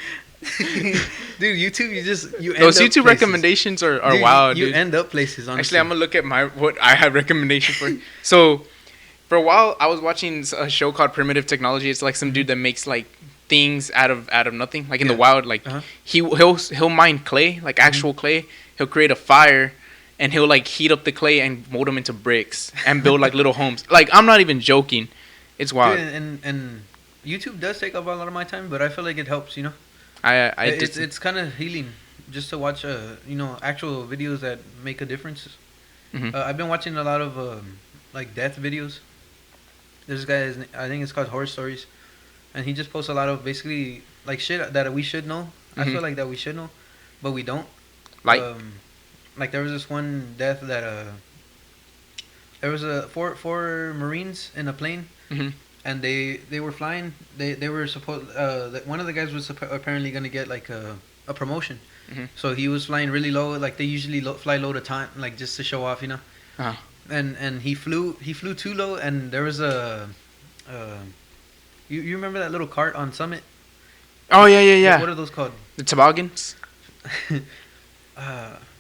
Dude, YouTube, you end those up YouTube places. recommendations are Dude, wild. You dude. end up places. Honestly. Actually, I'm gonna look at what I have recommendation for. So, for a while, I was watching a show called Primitive Technology. It's like some dude that makes like things out of nothing, like in the wild. Like he'll mine clay, like actual clay. He'll create a fire, and he'll like heat up the clay and mold them into bricks and build like little homes. Like I'm not even joking. It's wild. Dude, and YouTube does take up a lot of my time, but I feel like it helps. You know. It's kind of healing just to watch actual videos that make a difference. Mm-hmm. I've been watching a lot of like death videos. This guy I think it's called Horror Stories, and he just posts a lot of basically like shit that we should know. Mm-hmm. I feel like that we should know, but we don't. Like there was this one death that there was four Marines in a plane. Mm-hmm. And they were flying. They were supposed. One of the guys was apparently gonna get like a promotion. Mm-hmm. So he was flying really low. Like they usually fly low to time, like just to show off, you know. Uh-huh. And he flew too low. And there was you remember that little cart on Summit? Oh yeah. What are those called? The toboggans.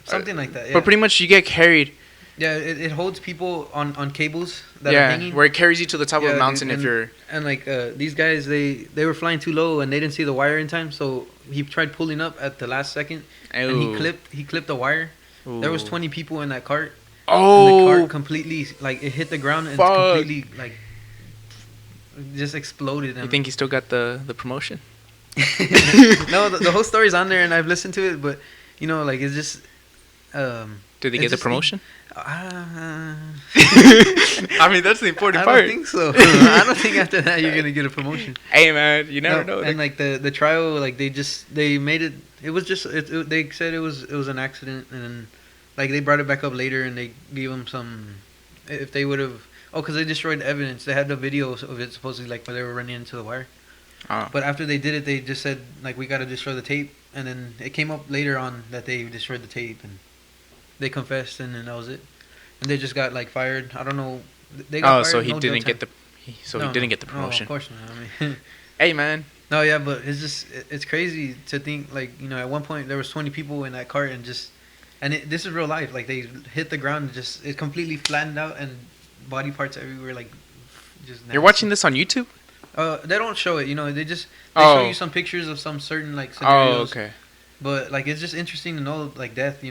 Something like that. Yeah. But pretty much you get carried. Yeah, it holds people on cables that are hanging. Where it carries you to the top of the mountain if you're... And like these guys, they were flying too low and they didn't see the wire in time, so he tried pulling up at the last second. Ooh. And he clipped the wire. Ooh. There was 20 people in that cart. Oh! And the cart completely, like, it hit the ground and completely, like, just exploded. You think he still got the promotion? No, the whole story's on there and I've listened to it, but, you know, like, it's just... Did they get the promotion? I mean, that's the important part. I don't think so. I don't think after that you're gonna get a promotion. Hey man, you never know. And like the trial, like they made it. It was just they said it was an accident, and then, like they brought it back up later, and they gave them some. If they would have, because they destroyed the evidence. They had the video of it supposedly, like where they were running into the wire. Oh. But after they did it, they just said like we got to destroy the tape, and then it came up later on that they destroyed the tape and. They confessed, and then that was it. And they just got like fired. I don't know. They got fired. So he didn't get the. He didn't get the promotion. No, of course not. I mean, hey man. No, yeah, but it's crazy to think like at one point there was 20 people in that cart and this is real life. Like they hit the ground and it completely flattened out and body parts everywhere like just. Nasty. You're watching this on YouTube? They don't show it. They show you some pictures of some certain like scenarios. Oh, okay. But like it's just interesting to know like death,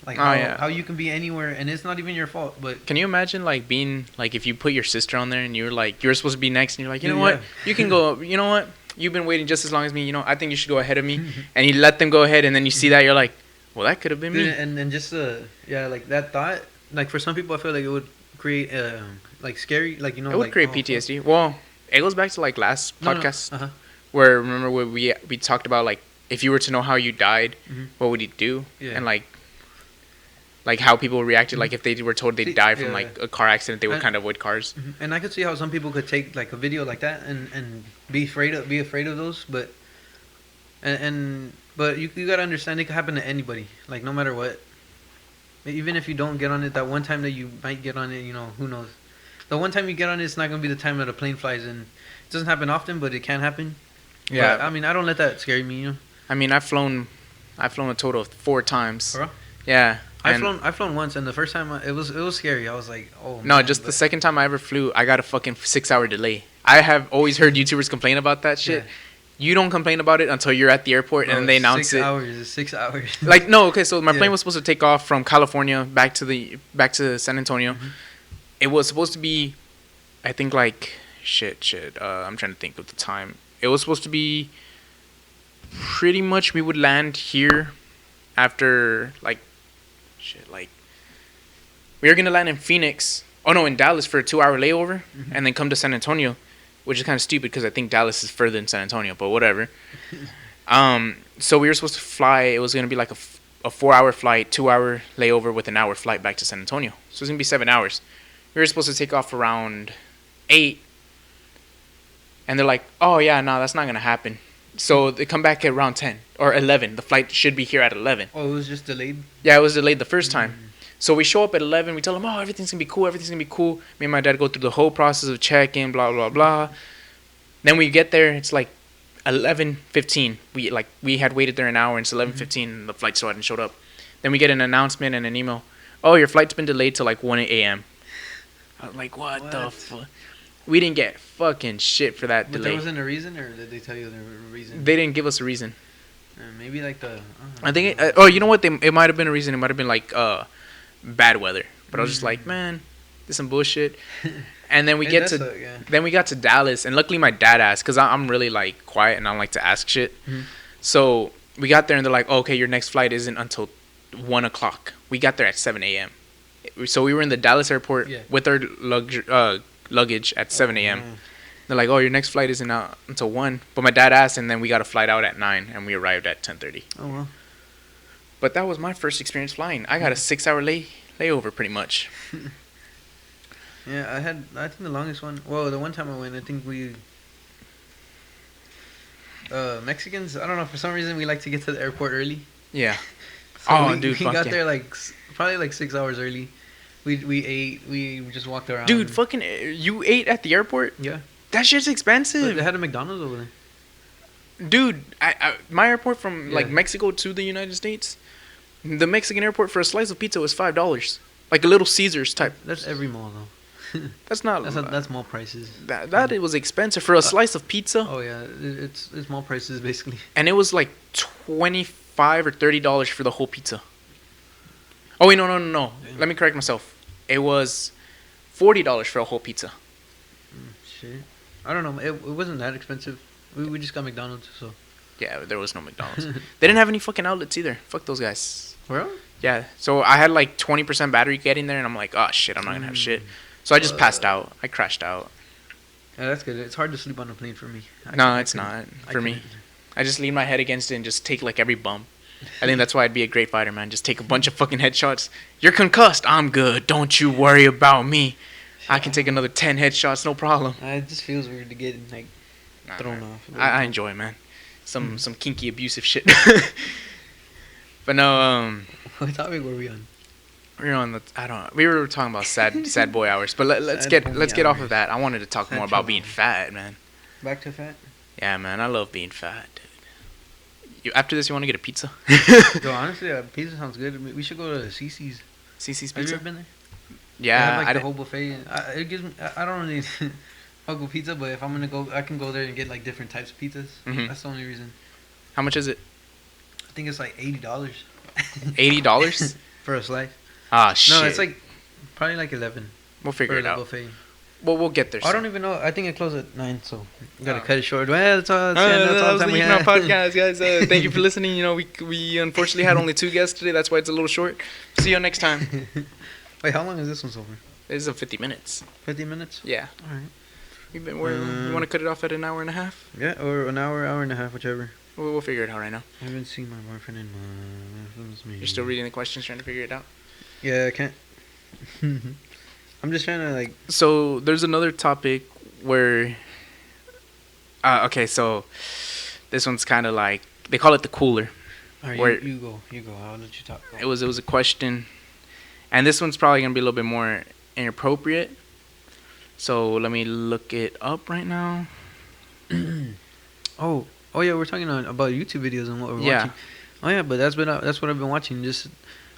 like how you can be anywhere and it's not even your fault. But can you imagine like being like if you put your sister on there and you're supposed to be next and you're like, you know what, you can go. You know what, you've been waiting just as long as me. I think you should go ahead of me. And you let them go ahead and then you see that you're like, well, that could have been me. And just like that thought, like for some people I feel like it would create like scary, like it would create PTSD. Well, it goes back to like last podcast where remember where we talked about like. If you were to know how you died, what would you do? Yeah. And like how people reacted, like if they were told they died from like a car accident, they would kind of avoid cars. And I could see how some people could take like a video like that and be afraid of those, but but you gotta understand it could happen to anybody, like no matter what. Even if you don't get on it, that one time that you might get on it, who knows? The one time you get on it, it's not gonna be the time that a plane flies in. It doesn't happen often, but it can happen. Yeah. But, I mean, I don't let that scare me, I mean, I've flown a total of 4 times. Bro? Yeah. I've flown once, and the first time it was scary. I was like, oh. No, man, the second time I ever flew, I got a fucking 6-hour delay. I have always heard YouTubers complain about that shit. Yeah. You don't complain about it until you're at the airport and then they announce 6 hours. 6 hours. Like no, okay. So my plane was supposed to take off from California back to San Antonio. Mm-hmm. It was supposed to be, I think like shit. I'm trying to think of the time. It was supposed to be. Pretty much we would land here after like We were gonna land in Phoenix. Oh no, in Dallas for a 2-hour layover, and then come to San Antonio, which is kind of stupid because I think Dallas is further than San Antonio, but whatever. So we were supposed to fly. It was gonna be like a 4-hour flight, 2-hour layover with an hour flight back to San Antonio. So it's gonna be 7 hours. We were supposed to take off around 8, and they're like, "Oh yeah, no, that's not gonna happen." So they come back at around 10 or 11. The flight should be here at 11. Oh, it was just delayed? Yeah, it was delayed the first time. So we show up at 11. We tell them, "Oh, everything's gonna be cool. Everything's gonna be cool." Me and my dad go through the whole process of check-in, blah blah blah. Then we get there. It's like 11:15. We had waited there an hour, and it's 11:15, and the flight still hadn't showed up. Then we get an announcement and an email. "Oh, your flight's been delayed till like 1 a.m." I was like, what the fuck? We didn't get fucking shit for that delay. But there wasn't a reason, or did they tell you there was a reason? They didn't give us a reason. Maybe like the... I think... you know what? It might have been a reason. It might have been like bad weather. But I was just like, man, this is some bullshit. And then we then we got to Dallas, and luckily my dad asked, because I'm really like quiet and I don't like to ask shit. So we got there and they're like, oh, okay, your next flight isn't until 1 o'clock. We got there at 7 a.m. So we were in the Dallas airport with our luggage at 7 a.m. They're like, oh, your next flight isn't out until 1. But my dad asked, and then we got a flight out at 9, and we arrived at 10:30. Oh, wow. But that was my first experience flying. I got a 6-hour layover pretty much. Yeah, I think the longest one, well, the one time I went, I think we, Mexicans, I don't know, for some reason we like to get to the airport early. Yeah. So we got there like, probably like 6 hours early. We ate, we just walked around. Dude, fucking, you ate at the airport? Yeah. That shit's expensive. But they had a McDonald's over there. Dude, my airport from like Mexico to the United States, the Mexican airport for a slice of pizza was $5. Like a Little Caesars type. That's every mall though. That's not. That's mall prices. That it was expensive for a slice of pizza. Oh yeah, it's mall prices basically. And it was like $25 or $30 for the whole pizza. Oh wait, no. Yeah. Let me correct myself. It was $40 for a whole pizza. Shit, I don't know. It wasn't that expensive. We just got McDonald's, so. Yeah, there was no McDonald's. They didn't have any fucking outlets either. Fuck those guys. Really? Yeah. So I had like 20% battery getting there, and I'm like, oh shit, I'm not gonna have shit. So I just passed out. I crashed out. Yeah, that's good. It's hard to sleep on a plane for me. No, it's not for me. I just lean my head against it and just take like every bump. I think that's why I'd be a great fighter, man. Just take a bunch of fucking headshots. You're concussed. I'm good. Don't you worry about me. I can take another 10 headshots, no problem. It just feels weird to get like thrown off. I enjoy it, man. Some kinky abusive shit. But no. What topic were we on? We were on we were talking about sad boy hours. But let's get off of that. I wanted to talk more about being fat, man. Back to fat. Yeah, man. I love being fat, dude. After this, you want to get a pizza? Yo, honestly, pizza sounds good. We should go to CC's. CC's Pizza. Have you ever been there? Yeah, they have like the whole buffet. It gives me. I don't really fuck with pizza, but if I'm gonna go, I can go there and get like different types of pizzas. Mm-hmm. That's the only reason. How much is it? I think it's like $80. $80 for a slice. Ah, shit. No, it's like probably like 11. We'll figure it out. Buffet. Well, we'll get there. I don't even know. I think it closed at 9, so we gotta cut it short. Well, that's all. That's all the time we have. Podcast, guys. Thank you for listening. You know, we unfortunately had only 2 guests today. That's why it's a little short. See you next time. Wait, how long is this one so far? This is 50 minutes. 50 minutes? Yeah. All right. You want to cut it off at an hour and a half? Yeah, or an hour and a half, whichever. We'll figure it out right now. I haven't seen my boyfriend in months. You're still reading the questions, trying to figure it out? Yeah, I can't. I'm just trying to like. So there's another topic where. Okay, so this one's kind of like they call it the cooler. All right, you go. I'll let you talk. It was a question, and this one's probably gonna be a little bit more inappropriate. So let me look it up right now. Oh yeah, we're talking about YouTube videos and what we're watching. Oh yeah, but that's what I've been watching. Just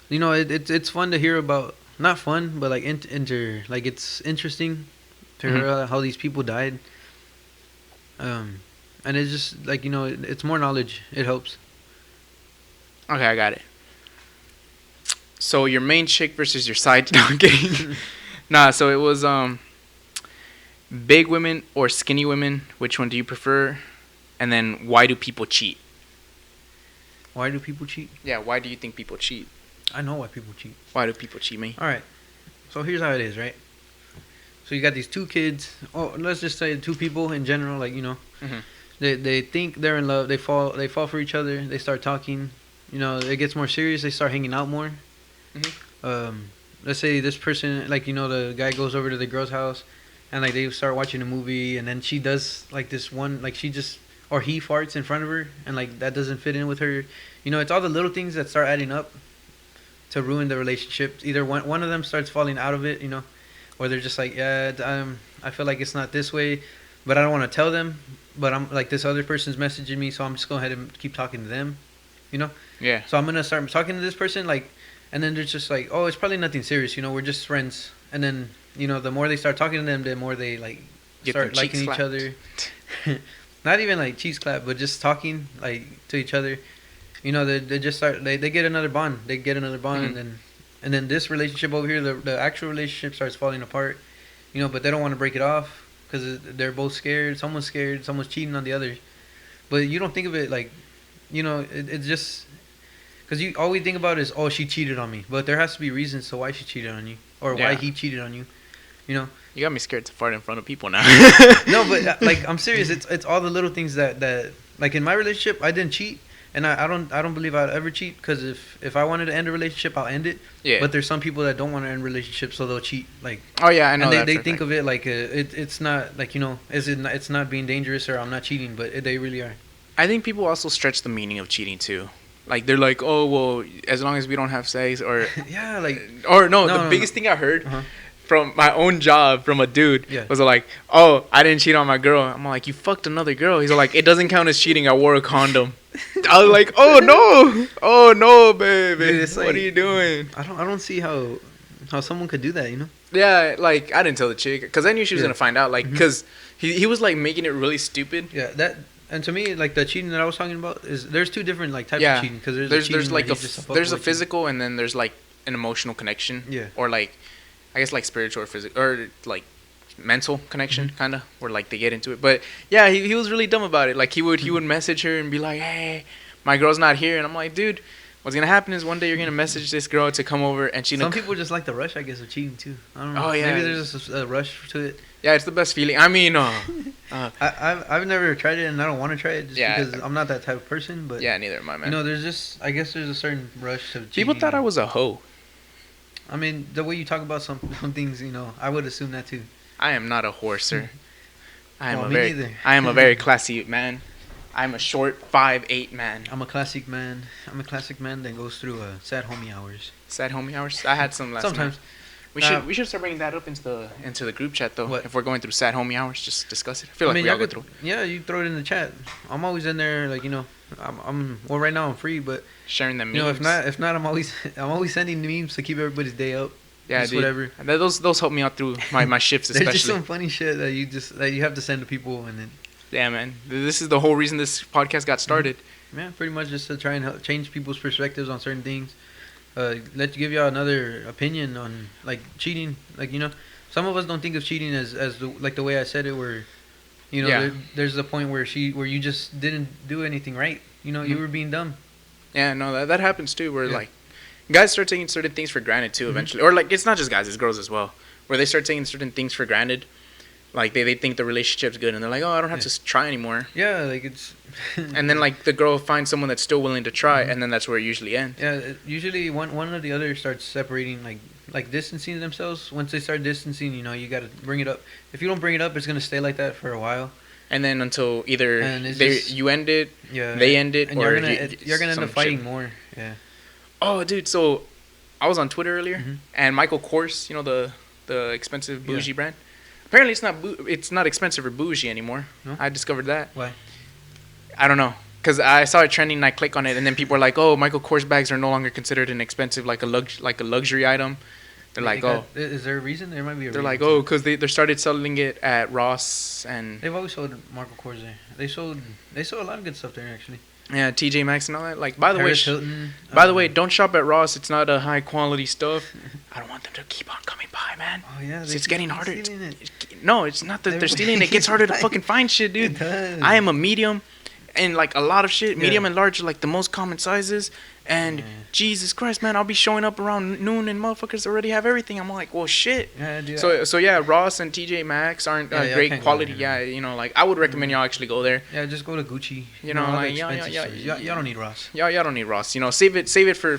it's fun to hear about. Not fun, but like like it's interesting to hear how these people died. And it's just like it's more knowledge. It helps. Okay, I got it. So your main chick versus your side. No, I'm kidding. Nah, so it was big women or skinny women. Which one do you prefer? And then why do people cheat? Why do people cheat? Yeah, why do you think people cheat? I know why people cheat. Why do people cheat, me? All right. So here's how it is, right? So you got these two kids. Oh, let's just say two people in general. Like, you know, they think they're in love. They fall for each other. They start talking. You know, it gets more serious. They start hanging out more. Let's say this person, like, you know, the guy goes over to the girl's house, and like they start watching a movie, and then she does like this one, like she just, or he farts in front of her, and like that doesn't fit in with her. You know, it's all the little things that start adding up to ruin the relationship. Either one of them starts falling out of it, you know, or they're just like, yeah, I feel like it's not this way, but I don't want to tell them. But I'm like, this other person's messaging me, so I'm just going ahead and keep talking to them, you know. Yeah. So I'm gonna start talking to this person, like, and then they're just like, oh, it's probably nothing serious, you know, we're just friends. And then, you know, the more they start talking to them, the more they like start liking each other. Not even like cheese clap, but just talking like to each other. You know, they just start, they get another bond. They get another bond, and then this relationship over here, the actual relationship starts falling apart. You know, but they don't want to break it off because they're both scared. Someone's cheating on the other. But you don't think of it like, you know, it's just because you all we think about is, oh, she cheated on me. But there has to be reasons to why she cheated on you, or why he cheated on you. You know. You got me scared to fart in front of people now. No, but like I'm serious. It's all the little things that like in my relationship I didn't cheat, and I don't believe I'd ever cheat, because if I wanted to end a relationship, I'll end it. Yeah. But there's some people that don't want to end relationships, so they'll cheat. Like, oh yeah, I know. And they think of it like it's not like, you know, it's not being dangerous, or I'm not cheating, but they really are. I think people also stretch the meaning of cheating too. Like, they're like, oh, well, as long as we don't have sex, or yeah, like, or the biggest thing I heard from my own job from a dude was like, oh, I didn't cheat on my girl. I'm like, you fucked another girl. He's like, it doesn't count as cheating. I wore a condom. I was like, oh no, baby, dude, what are you doing? I don't see how someone could do that, you know? Yeah, like, I didn't tell the chick because I knew she was gonna find out, like, because he was like making it really stupid. Yeah, that. And to me, like, the cheating that I was talking about is there's two different like types of cheating, because there's like there's a physical, and then there's like an emotional connection, or like, I guess, like spiritual or physical, or like mental connection, kind of, where like they get into it. But yeah, he was really dumb about it. Like, he would message her and be like, hey, my girl's not here, and I'm like, dude, what's gonna happen is one day you're gonna message this girl to come over, and some people just like the rush, I guess, of cheating too. I don't know. Oh yeah, maybe there's just a rush to it. Yeah, it's the best feeling. I mean, I've never tried it, and I don't want to try it just because I'm not that type of person. But yeah, neither am I, man. You know, I guess there's a certain rush to cheating. People thought I was a hoe. I mean, the way you talk about some things, you know, I would assume that too. I am not a whore, sir. I am a very classy man. I'm a short 5'8" man. I'm a classic man. I'm a classic man that goes through sad homie hours. Sad homie hours? I had some last Sometimes. night. We should start bringing that up into the group chat though. What? If we're going through sad homie hours, just discuss it. I feel like we all go through. Yeah, you throw it in the chat. I'm always in there, like, you know. I'm well, right now I'm free, but sharing them memes. You know, if not, I'm always sending memes to keep everybody's day up. Yeah, just dude. Whatever. Those help me out through my shifts, especially. There's just some funny shit that you have to send to people, and then. Yeah, man. This is the whole reason this podcast got started. Yeah, pretty much just to try and help change people's perspectives on certain things. Give y'all another opinion on, like, cheating. Like, you know, some of us don't think of cheating as the way I said it, where, you know, there's a point where you just didn't do anything right. You know, you were being dumb. Yeah, no, that happens too, where like guys start taking certain things for granted too eventually. Or like, it's not just guys, it's girls as well, where they start taking certain things for granted. Like, they think the relationship's good, and they're like, oh, I don't have to try anymore. Yeah, like, it's... And then, like, the girl finds someone that's still willing to try, and then that's where it usually ends. Yeah, usually one or the other starts separating, like distancing themselves. Once they start distancing, you know, you got to bring it up. If you don't bring it up, it's going to stay like that for a while. And then until either you end it, they end it, and or... You're going to end up fighting more, yeah. Oh, dude, so I was on Twitter earlier, and Michael Kors, you know, the expensive bougie brand... Apparently, it's not expensive or bougie anymore. No? I discovered that. Why? I don't know. Because I saw it trending, and I click on it, and then people are like, "Oh, Michael Kors bags are no longer considered an expensive, like a luxury item." They're like, "Oh." Is there a reason? There might be a reason. They're like, "Oh, because they started selling it at Ross and." They've always sold Michael Kors there. They sold a lot of good stuff there, actually. Yeah, TJ Maxx and all that. Like, by the Hilton, way, don't shop at Ross. It's not a high quality stuff. I don't want them to keep on coming by, man. Oh yeah, it's getting harder. No, it's not that they're stealing. It gets harder to fucking find shit, dude. I am a medium, and like a lot of shit, medium and large are like the most common sizes, And Jesus Christ, man, I'll be showing up around noon and motherfuckers already have everything. I'm like, well, shit. Yeah, dude. So yeah, Ross and TJ Maxx aren't great quality. Yeah, you know, like I would recommend y'all actually go there. Yeah, just go to Gucci. You know, like y'all don't need Ross. Y'all don't need Ross. You know, save it for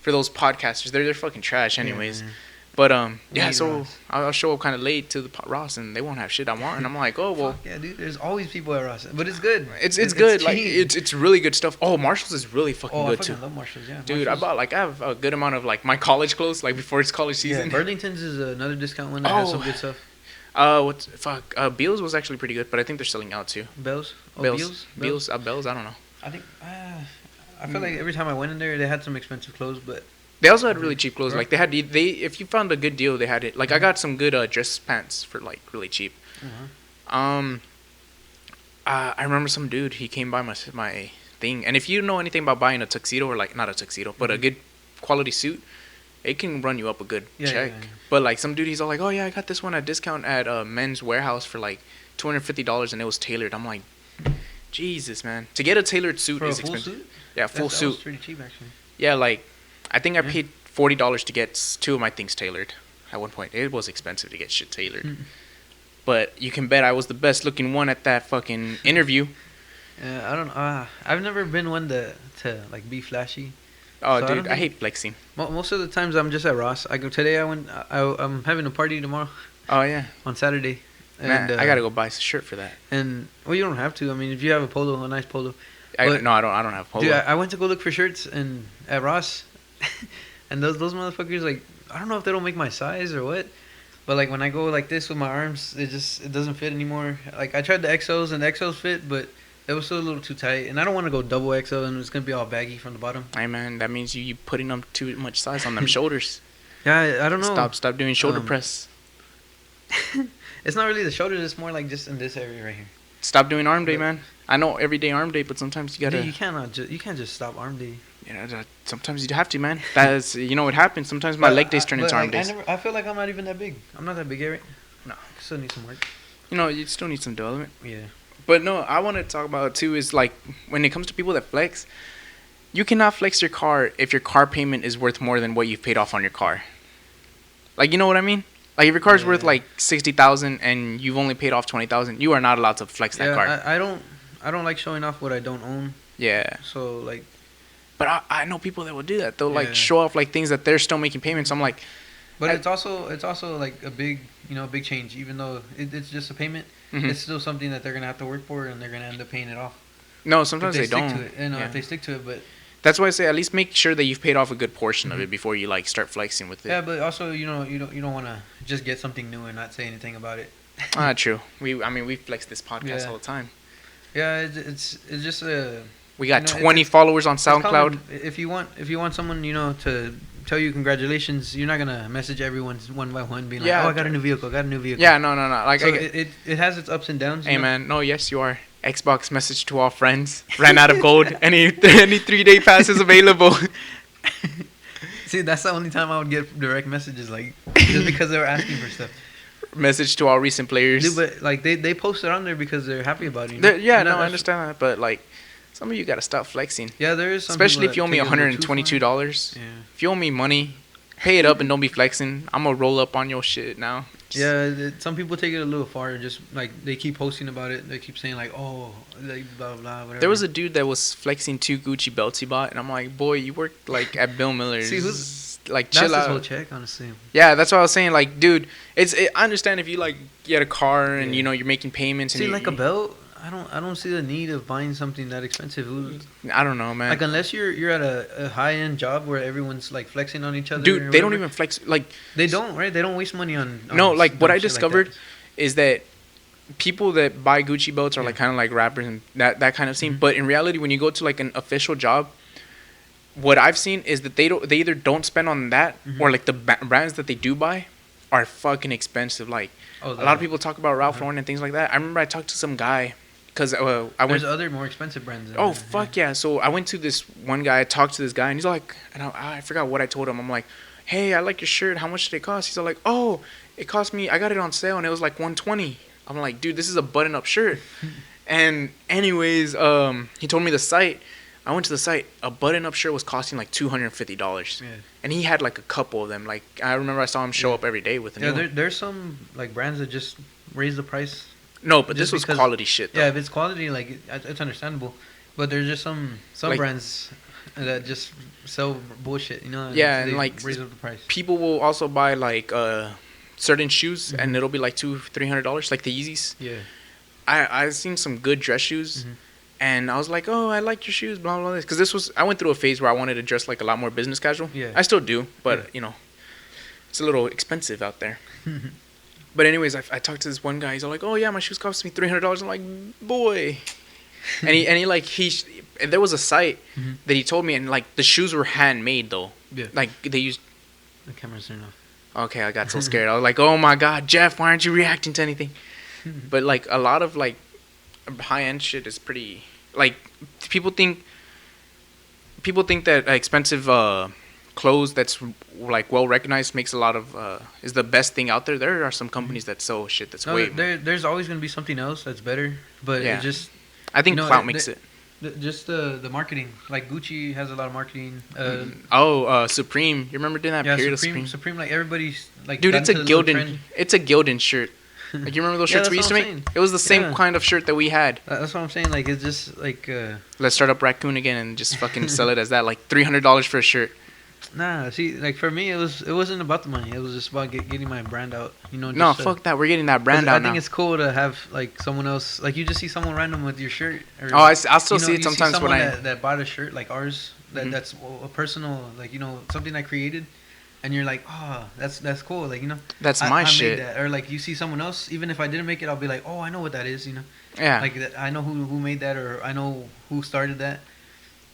those podcasters. They're fucking trash anyways. But yeah, so I'll show up kind of late to the Ross, and they won't have shit I want, and I'm like, oh well. Fuck yeah, dude. There's always people at Ross, but it's good. It's good. Like it's really good stuff. Oh, Marshalls is really fucking good too. I love Marshalls. Yeah, dude, I have a good amount of like my college clothes, like before it's college season. Yeah, Burlington's is another discount one that has some good stuff. Beals was actually pretty good, but I think they're selling out too. Beals. Beals. I don't know. I think I feel like every time I went in there, they had some expensive clothes, but. They also had really cheap clothes. Like they if you found a good deal, they had it. Like I got some good dress pants for like really cheap. I remember some dude. He came by my thing, and if you know anything about buying a tuxedo or like not a tuxedo, but a good quality suit, it can run you up a good check. Yeah. But like some dude, he's all like, "Oh yeah, I got this one at discount at Men's Warehouse for like $250, and it was tailored." I'm like, Jesus, man, to get a tailored suit is expensive. Suit? Yeah, full suit. That was pretty cheap actually. Yeah, like. I think I paid $40 to get 2 of my things tailored. At one point, it was expensive to get shit tailored. But you can bet I was the best looking one at that fucking interview. I don't know. I've never been one to like be flashy. Oh, so dude, I hate flexing. Most of the times I'm just at Ross. I'm having a party tomorrow. Oh yeah. On Saturday. And I gotta go buy a shirt for that. And well, you don't have to. I mean, if you have a nice polo. I don't have a polo. Dude, I went to go look for shirts at Ross. And those motherfuckers, like, I don't know if they don't make my size or what, but like when I go like this with my arms, it doesn't fit anymore. Like I tried the XLs and the XLs fit, but it was still a little too tight, and I don't want to go double XL and it's gonna be all baggy from the bottom. Hey man, that means you putting up too much size on them shoulders. Yeah, I don't know. Stop doing shoulder press. It's not really the shoulders; it's more like just in this area right here. Stop doing arm day, man. I know every day arm day, but sometimes you gotta. Dude, you can't just stop arm day. Yeah, sometimes you have to, man. That's what happens. Sometimes my leg days turn into arm days. I feel like I'm not even that big. I'm not that big, Eric. No, I still need some work. You still need some development. Yeah. But no, I want to talk about too is like when it comes to people that flex, you cannot flex your car if your car payment is worth more than what you've paid off on your car. Like, you know what I mean? Like if your car's worth like $60,000 and you've only paid off $20,000, you are not allowed to flex that car. I don't like showing off what I don't own. Yeah. So like. But I know people that will do that. They'll like show off like things that they're still making payments. I'm like, but it's also like a big big change. Even though it's just a payment, it's still something that they're gonna have to work for, and they're gonna end up paying it off. No, sometimes they don't. If they stick to it, but that's why I say at least make sure that you've paid off a good portion of it before you like start flexing with it. Yeah, but also you don't want to just get something new and not say anything about it. True. We flex this podcast all the time. Yeah, it's just a. We got 20 followers on SoundCloud. If you want someone to tell you congratulations, you're not gonna message everyone one by one, being like, "Oh, I got a new vehicle. Yeah, no. Like, so it has its ups and downs. Hey man, no, yes you are. Xbox message to all friends. Ran out of gold. any 3-day pass is available. See, that's the only time I would get direct messages, like just because they were asking for stuff. Message to all recent players. Dude, but like they post it on there because they're happy about it. I understand that, but like. Some of you gotta stop flexing. Yeah, there is some. Especially if you owe me $122. Yeah. If you owe me money, pay it up and don't be flexing. I'm gonna roll up on your shit now. Some people take it a little far. Just like they keep posting about it. They keep saying like, "Oh, like blah blah whatever." There was a dude that was flexing 2 Gucci belts he bought, and I'm like, "Boy, you work like at Bill Miller's." See, like chill out. That's his whole check, honestly. Yeah, that's what I was saying. Like, dude, I understand if you like get a car and you're making payments. See, like a belt. I don't see the need of buying something that expensive. I don't know, man. Like unless you're at a high end job where everyone's like flexing on each other. Dude, they don't even flex. Like they don't, right? They don't waste money on no, like what I discovered is that people that buy Gucci belts are like kind of like rappers and that kind of scene. But in reality, when you go to like an official job, what I've seen is that they either don't spend on that or like the brands that they do buy are fucking expensive. Like a lot of people talk about Ralph Lauren and things like that. I remember I talked to some guy. Because there's other more expensive brands. Fuck yeah! So I went to this one guy. I talked to this guy, and he's like, and I forgot what I told him. I'm like, hey, I like your shirt. How much did it cost? He's like, oh, it cost me. I got it on sale, and it was like $120. I'm like, dude, this is a button-up shirt. And anyways, he told me the site. I went to the site. A button-up shirt was costing like $250. Yeah. And he had like a couple of them. Like I remember I saw him show up every day with a new one. There's some like brands that just raise the price. No, but this was quality shit though. Yeah, if it's quality, like it's understandable. But there's just some like, brands that just sell bullshit, you know? Yeah, and like raise up the price. People will also buy like certain shoes, and it'll be like $200-$300, like the Yeezys. Yeah. I've seen some good dress shoes, and I was like, oh, I like your shoes, blah blah blah. Because I went through a phase where I wanted to dress like a lot more business casual. Yeah. I still do, but you know, it's a little expensive out there. But anyways, I talked to this one guy. He's all like, "Oh yeah, my shoes cost me $300." I'm like, "Boy," and there was a site that he told me, and like the shoes were handmade though. Yeah. Like they used. The camera's turned off. Okay, I got so scared. I was like, "Oh my God, Jeff, why aren't you reacting to anything?" But like a lot of like high end shit is pretty. Like people think that expensive clothes that's like well recognized makes a lot of is the best thing out there. There are some companies that sell shit that's way. There's always gonna be something else that's better, but it just. I think clout makes it. Just the marketing, like Gucci has a lot of marketing. Supreme. You remember doing that period Supreme, of Supreme, like everybody's like. Dude, it's a Gildan shirt. Like you remember those shirts we used to make? It was the same kind of shirt that we had. That's what I'm saying. Like it's just like. Let's start up Raccoon again and just fucking sell it as that. Like $300 for a shirt. Nah, see, like for me, it wasn't about the money. It was just about getting my brand out. You know. No, fuck that. We're getting that brand out now. I think it's cool to have like someone else. Like you just see someone random with your shirt. Or, I still see it sometimes when that bought a shirt like ours. That's a personal, like something I created, and you're like, oh, that's cool. Like that's my shit. Made that. Or like you see someone else, even if I didn't make it, I'll be like, oh, I know what that is. Yeah. Like that, I know who made that, or I know who started that,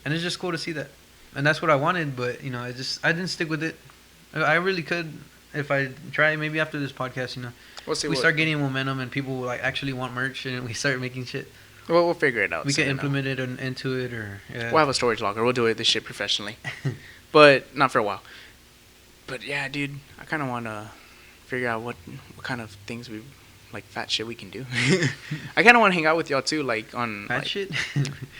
and it's just cool to see that. And that's what I wanted, but I didn't stick with it. I really could if I try. Maybe after this podcast, we start getting momentum and people like actually want merch, and we start making shit. Well, we'll figure it out. We can implement it into it, or we'll have a storage locker. We'll do this shit professionally, but not for a while. But yeah, dude, I kind of want to figure out what kind of things we like fat shit we can do. I kind of want to hang out with y'all too, like on fat shit.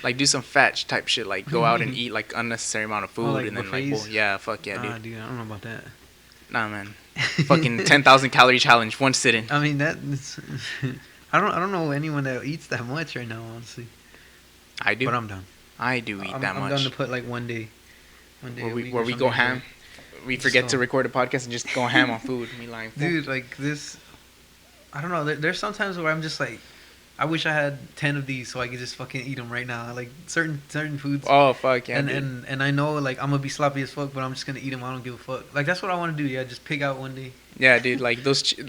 Like do some fat type shit, like go out and eat like unnecessary amount of food, like and then buffets? Like fuck yeah, dude. Dude, I don't know about that. Nah, man. Fucking 10,000 calorie challenge, one sitting. I mean that's. I don't know anyone that eats that much right now, honestly. I do, but I'm done. I do eat that much. I'm done to put like one day where we go ham. We forget to record a podcast and just go ham on food. Me lying. Dude, like this. I don't know. There's sometimes where I'm just like, I wish I had 10 of these so I could just fucking eat them right now. Like certain foods. Oh fuck yeah. And I know like I'm gonna be sloppy as fuck, but I'm just gonna eat them. I don't give a fuck. Like that's what I want to do. Yeah, just pig out one day. Yeah, dude. Like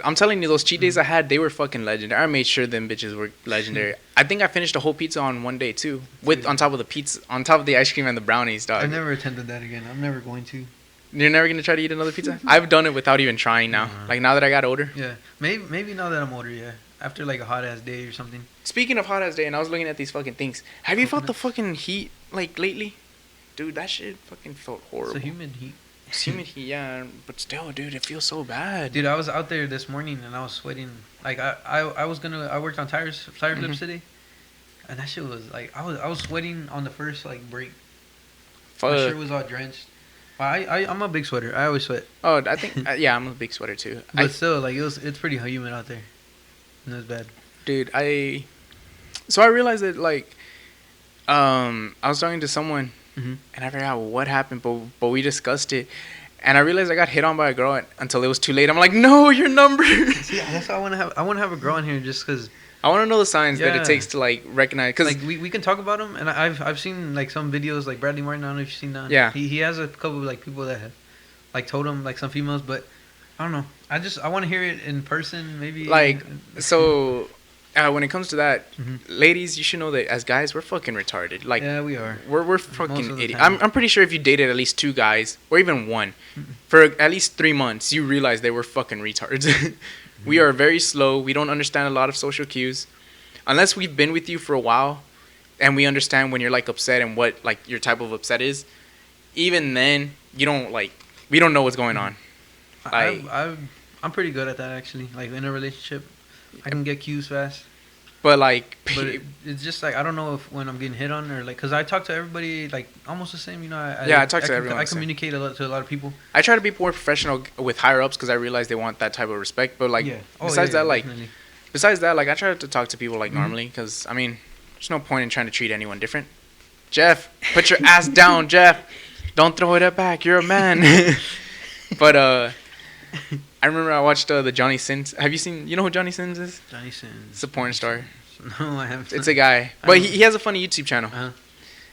I'm telling you, those cheat days I had, they were fucking legendary. I made sure them bitches were legendary. I think I finished a whole pizza on one day too, on top of the pizza, on top of the ice cream and the brownies, dog. I never attempted that again. I'm never going to. You're never gonna try to eat another pizza? I've done it without even trying now. Like now that I got older. Yeah, maybe now that I'm older. Yeah, after like a hot ass day or something. Speaking of hot ass day, and I was looking at these fucking things. Have you felt the fucking heat like lately? Dude, that shit fucking felt horrible. It's a humid heat. It's humid heat, yeah, but still, dude, it feels so bad. Dude, I was out there this morning and I was sweating. Like I worked on tire flips today, and that shit was like I was sweating on the first like break. Fuck. My shirt was all drenched. I'm a big sweater. I always sweat. Oh, I think yeah, I'm a big sweater too. But still, like it's pretty humid out there. And it was bad. Dude, I realized that like, I was talking to someone, and I forgot what happened, but we discussed it, and I realized I got hit on by a girl until it was too late. I'm like, no, your number. See, that's what I want to have. I want to have a girl in here just because. I want to know the signs that it takes to like recognize. Cause like we can talk about them, and I've seen like some videos like Bradley Martin. I don't know if you've seen that. Yeah. He has a couple of like people that have like told him like some females, but I don't know. I want to hear it in person, maybe. Like so, when it comes to that, ladies, you should know that as guys, we're fucking retarded. Like yeah, we are. We're fucking idiots. I'm pretty sure if you dated at least 2 guys or even one for at least 3 months, you realize they were fucking retards. We are very slow. We don't understand a lot of social cues. Unless we've been with you for a while and we understand when you're like upset and what like your type of upset is, even then we don't know what's going on. I'm pretty good at that actually. Like in a relationship, I can get cues fast. But like, it's just like I don't know if when I'm getting hit on or like because I talk to everybody like almost the same. You know, I talk to everyone. I communicate a lot to a lot of people. I try to be more professional with higher ups because I realize they want that type of respect. But like, besides that, like I try to talk to people like normally because I mean, there's no point in trying to treat anyone different. Jeff, put your ass down, Jeff. Don't throw it back. You're a man. But I remember I watched the Johnny Sins. Have you seen? You know who Johnny Sins is? Johnny Sins. It's a porn star. No, I haven't. It's a guy, but he has a funny YouTube channel, Uh-huh.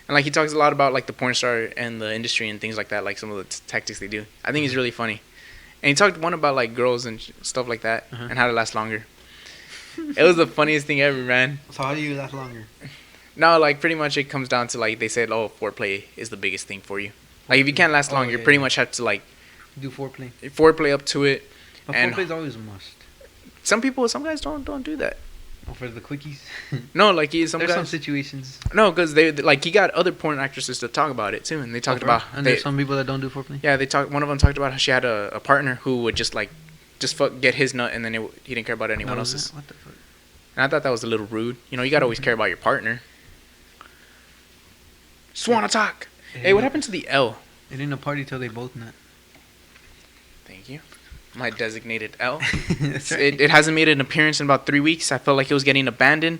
and like he talks a lot about like the porn star and the industry and things like that, like some of the tactics they do. I think he's really funny, and he talked one about like girls and stuff like that and how to last longer. It was the funniest thing ever, man. So how do you last longer? No, like pretty much it comes down to like they said, oh, foreplay is the biggest thing for you. Like if you can't last long, you pretty much have to like do foreplay. Foreplay up to it. But foreplay is always a must. Some guys don't do that. Oh, for the quickies. No, like there's some situations. No, because they like he got other porn actresses to talk about it too, and they talked about. And there's some people that don't do foreplay. Yeah, they talked. One of them talked about how she had a partner who would just get his nut, and then he didn't care about anyone else's. What the fuck? And I thought that was a little rude. You know, you gotta always care about your partner. Swan attack. Hey, what happened to the L? It ain't a party till they both nut. Thank you. My designated L. That's right. It hasn't made an appearance in about 3 weeks. I felt like it was getting abandoned.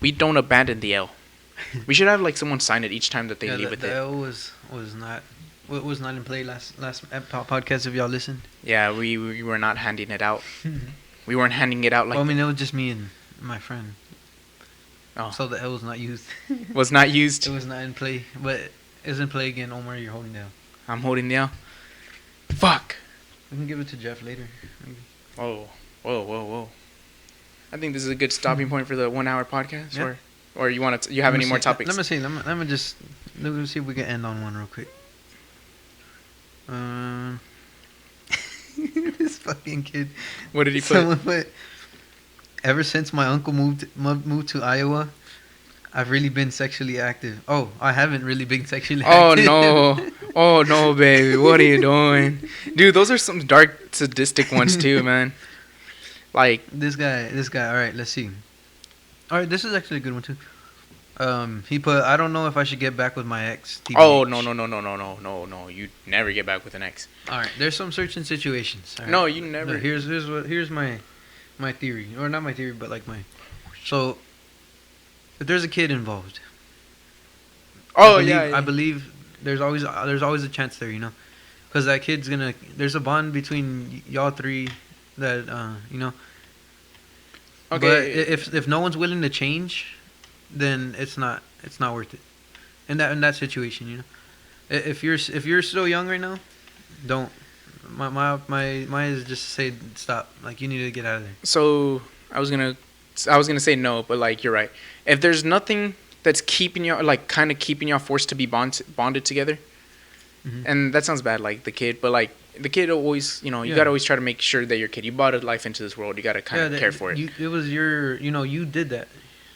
We don't abandon the L. We should have like someone sign it each time that they leave with it. The L was not in play last podcast if y'all listened. Yeah, we were not handing it out. We weren't handing it out like. Well, I mean, it was just me and my friend. Oh. So the L was not used. Was not used. It was not in play, but it's in play again. Omar, you're holding the L. I'm holding the L. Fuck. We can give it to Jeff later. Maybe. Whoa. I think this is a good stopping point for the 1 hour podcast. Yeah. Or you want to? You have any more topics? Let me see. Let me see if we can end on one real quick. This fucking kid. What did he put? Someone put. Ever since my uncle moved to Iowa, I've really been sexually active. Oh, I haven't really been sexually active. Oh no, baby, what are you doing, dude? Those are some dark, sadistic ones too, man. Like this guy. All right, let's see. All right, this is actually a good one too. He put, I don't know if I should get back with my ex. TBH. Oh no! You never get back with an ex. All right, there's some certain situations. Right? No, you never. No, here's my theory, or not my theory, but like so if there's a kid involved. Oh I believe there's always a chance there, you know, because that kid's there's a bond between y'all three that you know. Okay. But if no one's willing to change, then it's not worth it. In that situation, you know, if you're still young right now, don't. My is just to say stop. Like you need to get out of there. So I was gonna say no, but like you're right. If there's nothing that's keeping you kind of keeping y'all forced to be bonded together, and that sounds bad, like the kid, but like the kid always, you know, you gotta always try to make sure that your kid, you brought a life into this world, you gotta kind of care for it. It was your, you know, you did that.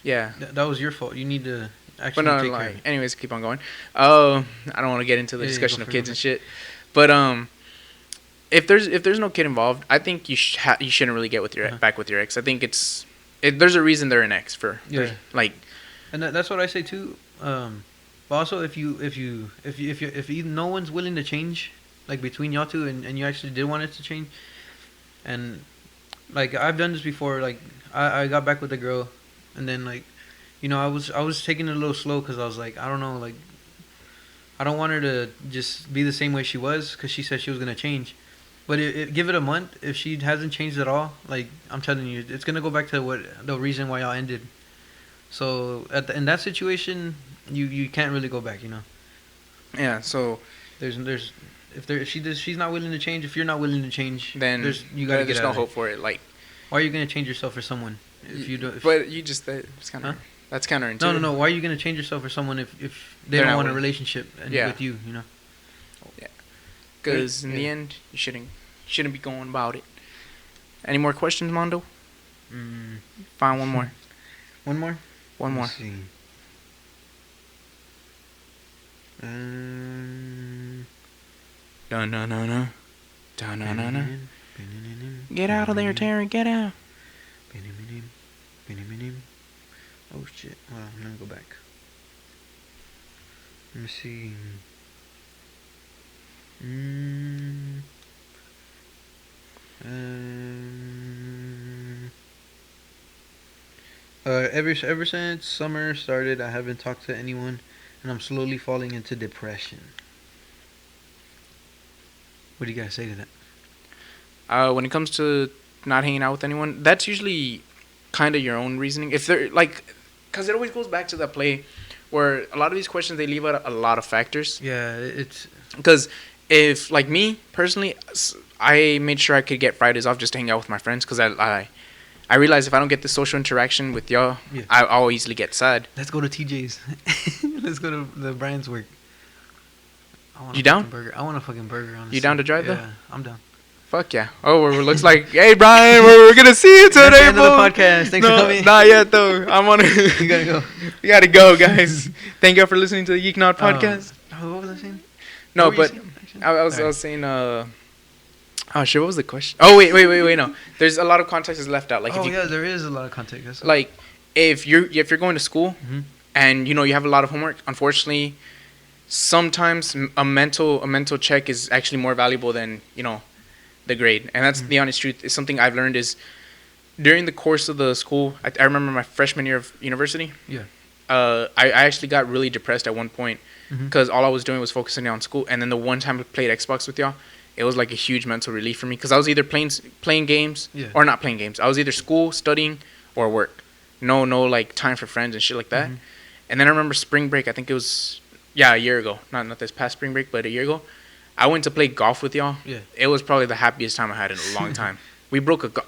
Yeah. That was your fault. You need to actually take care of it. Anyways, keep on going. I don't want to get into the discussion of kids and shit, but if there's no kid involved, I think you shouldn't really get with your back with your ex. I think there's a reason they're an ex for like. And that's what I say too. But also, if no one's willing to change, like between y'all two, and you actually did want it to change, and like I've done this before. Like I got back with a girl, and then like, you know, I was taking it a little slow because I was like, I don't know, like I don't want her to just be the same way she was because she said she was gonna change. But give it a month. If she hasn't changed at all, like I'm telling you, it's gonna go back to the reason why y'all ended. So in that situation, you can't really go back, you know. Yeah. So she's not willing to change. If you're not willing to change, then there's no hope for it. Like, why are you gonna change yourself for someone if you don't? But you just it's kind of that's counterintuitive. No. Why are you gonna change yourself for someone if they don't want a relationship with you? You know. Yeah. Because in the end, you shouldn't be going about it. Any more questions, Mando? Find one more. One more. One more. Let's see. No. Get out of there, Terry. Get out. Oh shit! Hold on, let me go back. Let me see. Ever since summer started, I haven't talked to anyone, and I'm slowly falling into depression. What do you guys say to that? When it comes to not hanging out with anyone, that's usually kind of your own reasoning. If they're like, because it always goes back to that play where a lot of these questions they leave out a lot of factors. Yeah, it's because if like me personally, I made sure I could get Fridays off just to hang out with my friends because I realize if I don't get the social interaction with y'all, yeah. I'll easily get sad. Let's go to TJ's. Let's go to the Brian's work. You down? Burger. I want a fucking burger. Honestly. You down to drive though? Yeah, I'm down. Fuck yeah. Oh, it looks like, hey, Brian, we're going to see you today, That's the end of the podcast. Thanks for coming. Not yet, though. I'm on it. You got to go. You got to go, guys. Thank you for listening to the Geek Nod podcast. What was I saying? No, but I was saying, oh, shit, what was the question? Oh, wait, no. There's a lot of context is left out. Like, yeah, there is a lot of context. That's like, if you're going to school and, you know, you have a lot of homework, unfortunately, sometimes a mental check is actually more valuable than, you know, the grade. And that's the honest truth. It's something I've learned is during the course of the school, I remember my freshman year of university. Yeah. I actually got really depressed at one point because all I was doing was focusing on school. And then the one time I played Xbox with y'all, it was like a huge mental relief for me because I was either playing games or not playing games. I was either school, studying, or work. No like time for friends and shit like that. And then I remember spring break. I think it was a year ago. Not this past spring break, but a year ago. I went to play golf with y'all. Yeah. It was probably the happiest time I had in a long time. We broke fuck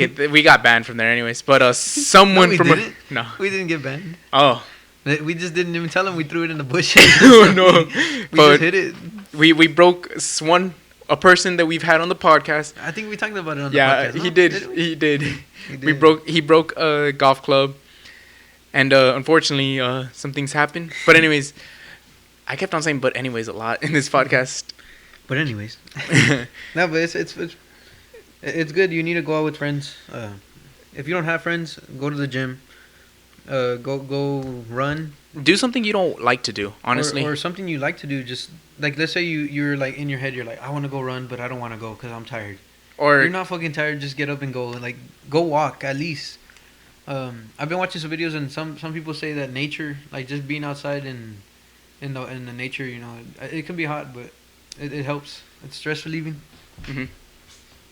it. We got banned from there anyways. But someone no, from no, we didn't get banned. Oh. We just didn't even tell them. We threw it in the bushes. Oh no. We just hit it. We broke a person that we've had on the podcast. I think we talked about it on the podcast. Yeah, he did. He broke a golf club. And unfortunately some things happened. But anyways, I kept on saying "but anyways" a lot in this podcast. But anyways, no, but it's good. You need to go out with friends. If you don't have friends, go to the gym. Go run. Do something you don't like to do, honestly. Or something you like to do. Just like let's say you're like in your head, you're like, I want to go run, but I don't want to go because I'm tired. Or you're not fucking tired. Just get up and go. Like go walk at least. I've been watching some videos and some people say that nature, like just being outside and in the nature, you know, it can be hot, but it helps. It's stress relieving.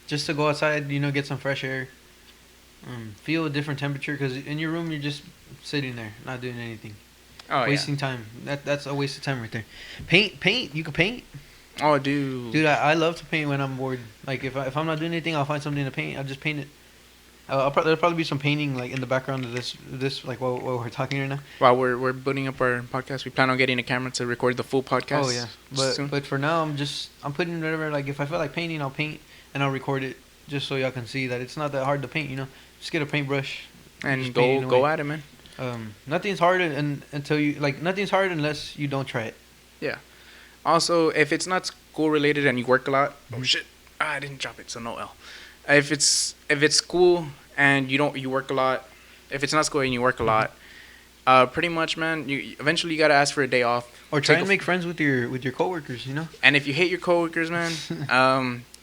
Just to go outside, you know, get some fresh air, feel a different temperature. Because in your room, you're just sitting there, not doing anything, wasting time. That's a waste of time right there. Paint. You can paint. Oh, dude, I love to paint when I'm bored. Like if I'm not doing anything, I'll find something to paint. I'll just paint it. There'll probably be some painting like in the background of this like while we're talking right now. While we're booting up our podcast, we plan on getting a camera to record the full podcast. Oh yeah, but for now I'm putting whatever. Like if I feel like painting, I'll paint and I'll record it just so y'all can see that it's not that hard to paint. You know, just get a paintbrush and go at it, man. Nothing's hard nothing's hard unless you don't try it. Yeah. Also, if it's not school related and you work a lot, oh shit, I didn't drop it, so no L. If it's school and you work a lot, if it's not school and you work a lot, pretty much, man, you eventually gotta ask for a day off. Or try and make friends with your coworkers, you know. And if you hate your coworkers, man,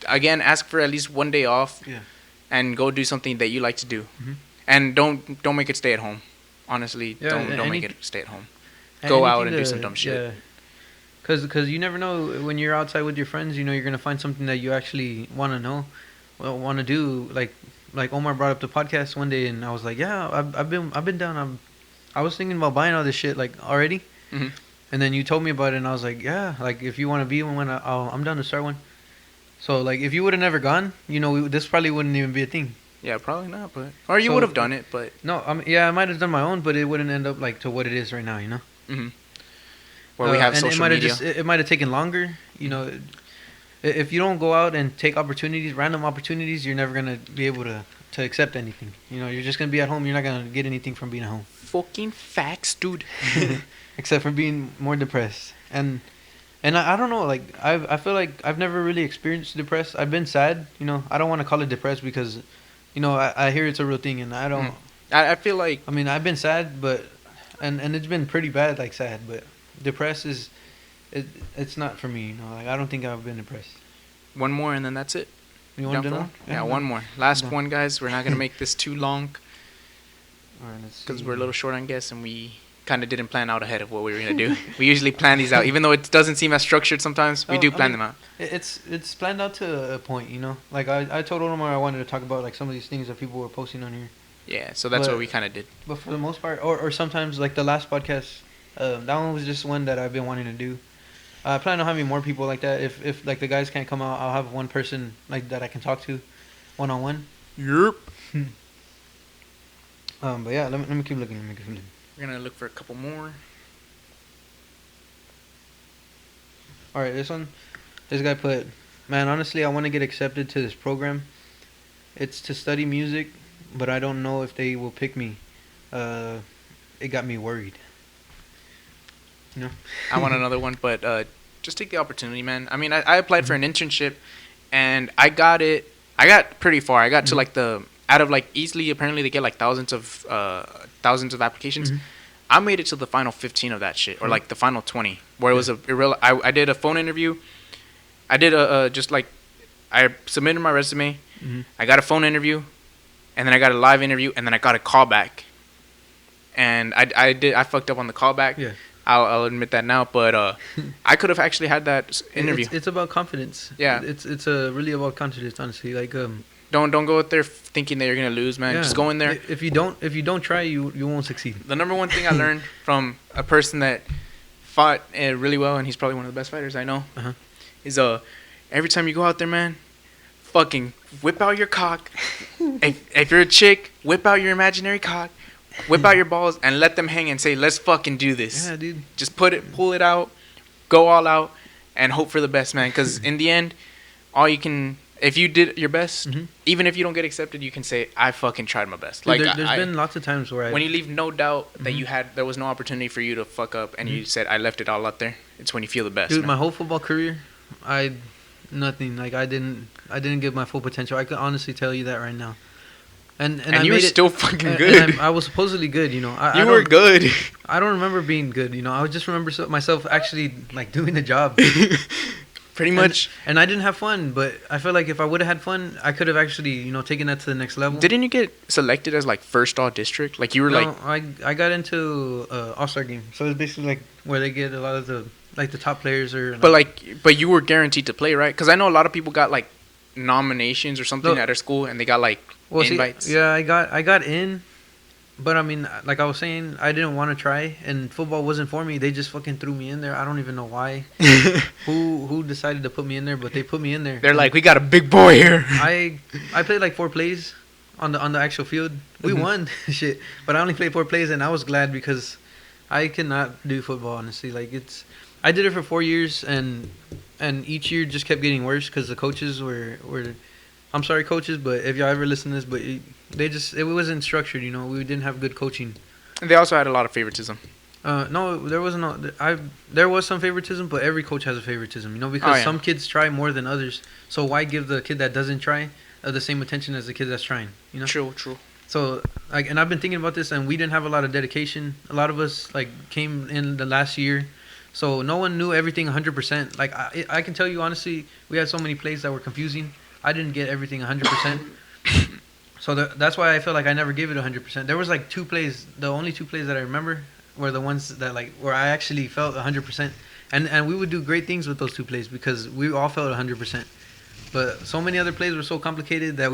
again, ask for at least one day off. Yeah. And go do something that you like to do, and don't make it stay at home. Honestly, don't make it stay at home. Go out and do some dumb shit. Yeah. Cause you never know when you're outside with your friends. You know you're gonna find something that you actually want to do. Like Omar brought up the podcast one day, and I was like, yeah, I've been down. I was thinking about buying all this shit like already, and then you told me about it, and I was like, yeah, like if you want to be one, I'm down to start one. So like if you would have never gone, you know, this probably wouldn't even be a thing. Yeah, probably not, or you would have done it, but no, I might have done my own, but it wouldn't end up like to what it is right now, you know. Where we have social media. It might have taken longer, you know. If you don't go out and take random opportunities, you're never gonna be able to accept anything. You know, you're just gonna be at home. You're not gonna get anything from being at home. Fucking facts, dude. Except for being more depressed, and I don't know. Like I feel like I've never really experienced depressed. I've been sad. You know, I don't want to call it depressed because, you know, I hear it's a real thing, and I don't. I feel like... I mean, I've been sad, but... And it's been pretty bad, like, sad, but... Depressed is... It's not for me, you know? Like, I don't think I've been depressed. One more, and then that's it. You want to know? Yeah, one more. Last one, guys. We're not going to make this too long. All right, let's see. Because we're a little short on guests, and we kind of didn't plan out ahead of what we were going to do. We usually plan these out. Even though it doesn't seem as structured sometimes, we do plan them out. It's planned out to a point, you know? Like, I told Omar I wanted to talk about, like, some of these things that people were posting on here. Yeah, so that's what we kind of did. But for the most part, or sometimes, like, the last podcast, that one was just one that I've been wanting to do. I plan on having more people like that. If like, the guys can't come out, I'll have one person, like, that I can talk to one-on-one. Yep. But yeah, let me keep looking. We're going to look for a couple more. All right, this guy put, man, honestly, I want to get accepted to this program. It's to study music, but I don't know if they will pick me. It got me worried. You know? I want another one, but just take the opportunity, man. I mean, I applied for an internship, and I got it. I got pretty far. I got to, like, out of, like, easily, apparently they get, like, thousands of applications. I made it to the final 15 of that shit, or, like, the final 20, where it was I did a phone interview. I did I submitted my resume. I got a phone interview, and then I got a live interview, and then I got a callback. And I fucked up on the callback. Yeah. I'll admit that now, but I could have actually had that interview. It's about confidence. Yeah. It's really about confidence, honestly. Like, don't go out there thinking that you're gonna lose, man. Yeah. Just go in there. If you don't try, you won't succeed. The number one thing I learned from a person that fought really well, and he's probably one of the best fighters I know, is every time you go out there, man, fucking whip out your cock. if you're a chick, whip out your imaginary cock. Whip out your balls and let them hang and say, let's fucking do this. Yeah, dude. Just pull it out, go all out, and hope for the best, man. Because in the end, if you did your best, even if you don't get accepted, you can say, I fucking tried my best. Dude, like, there's been lots of times where when you leave no doubt that there was no opportunity for you to fuck up, and you said, I left it all out there, it's when you feel the best, dude, man. My whole football career, nothing. Like, I didn't give my full potential. I could honestly tell you that right now. And you were still fucking good. I was supposedly good, you know. You were good. I don't remember being good, you know. I just remember myself actually, like, doing the job. Pretty much. And I didn't have fun, but I feel like if I would have had fun, I could have actually, you know, taken that to the next level. Didn't you get selected as, like, first all district? Like, you were I got into All-Star game. So it's basically like where they get a lot of the top players or. But you were guaranteed to play, right? Because I know a lot of people got, like, nominations or something at our school, and they got, like, invites. See, yeah, I got in, but I mean, like I was saying, I didn't want to try, and football wasn't for me. They just fucking threw me in there. I don't even know why. Who decided to put me in there, but they put me in there. They're like, we got a big boy here. I played like 4 plays on the actual field. We won shit, but I only played 4 plays, and I was glad because I cannot do football, honestly. Like, I did it for 4 years, and each year just kept getting worse because the coaches were. I'm sorry, coaches, but if y'all ever listen to this, but it wasn't structured, you know. We didn't have good coaching. And they also had a lot of favoritism. No, there wasn't. There was some favoritism, but every coach has a favoritism, you know, because some kids try more than others. So why give the kid that doesn't try the same attention as the kid that's trying, you know? True. So, like, and I've been thinking about this, and we didn't have a lot of dedication. A lot of us, like, came in the last year. So no one knew everything 100%. Like, I can tell you, honestly, we had so many plays that were confusing. I didn't get everything 100%. So that's why I feel like I never gave it 100%. There was, like, 2 plays. The only 2 plays that I remember were the ones that, like, where I actually felt 100%. And we would do great things with those 2 plays because we all felt 100%. But so many other plays were so complicated that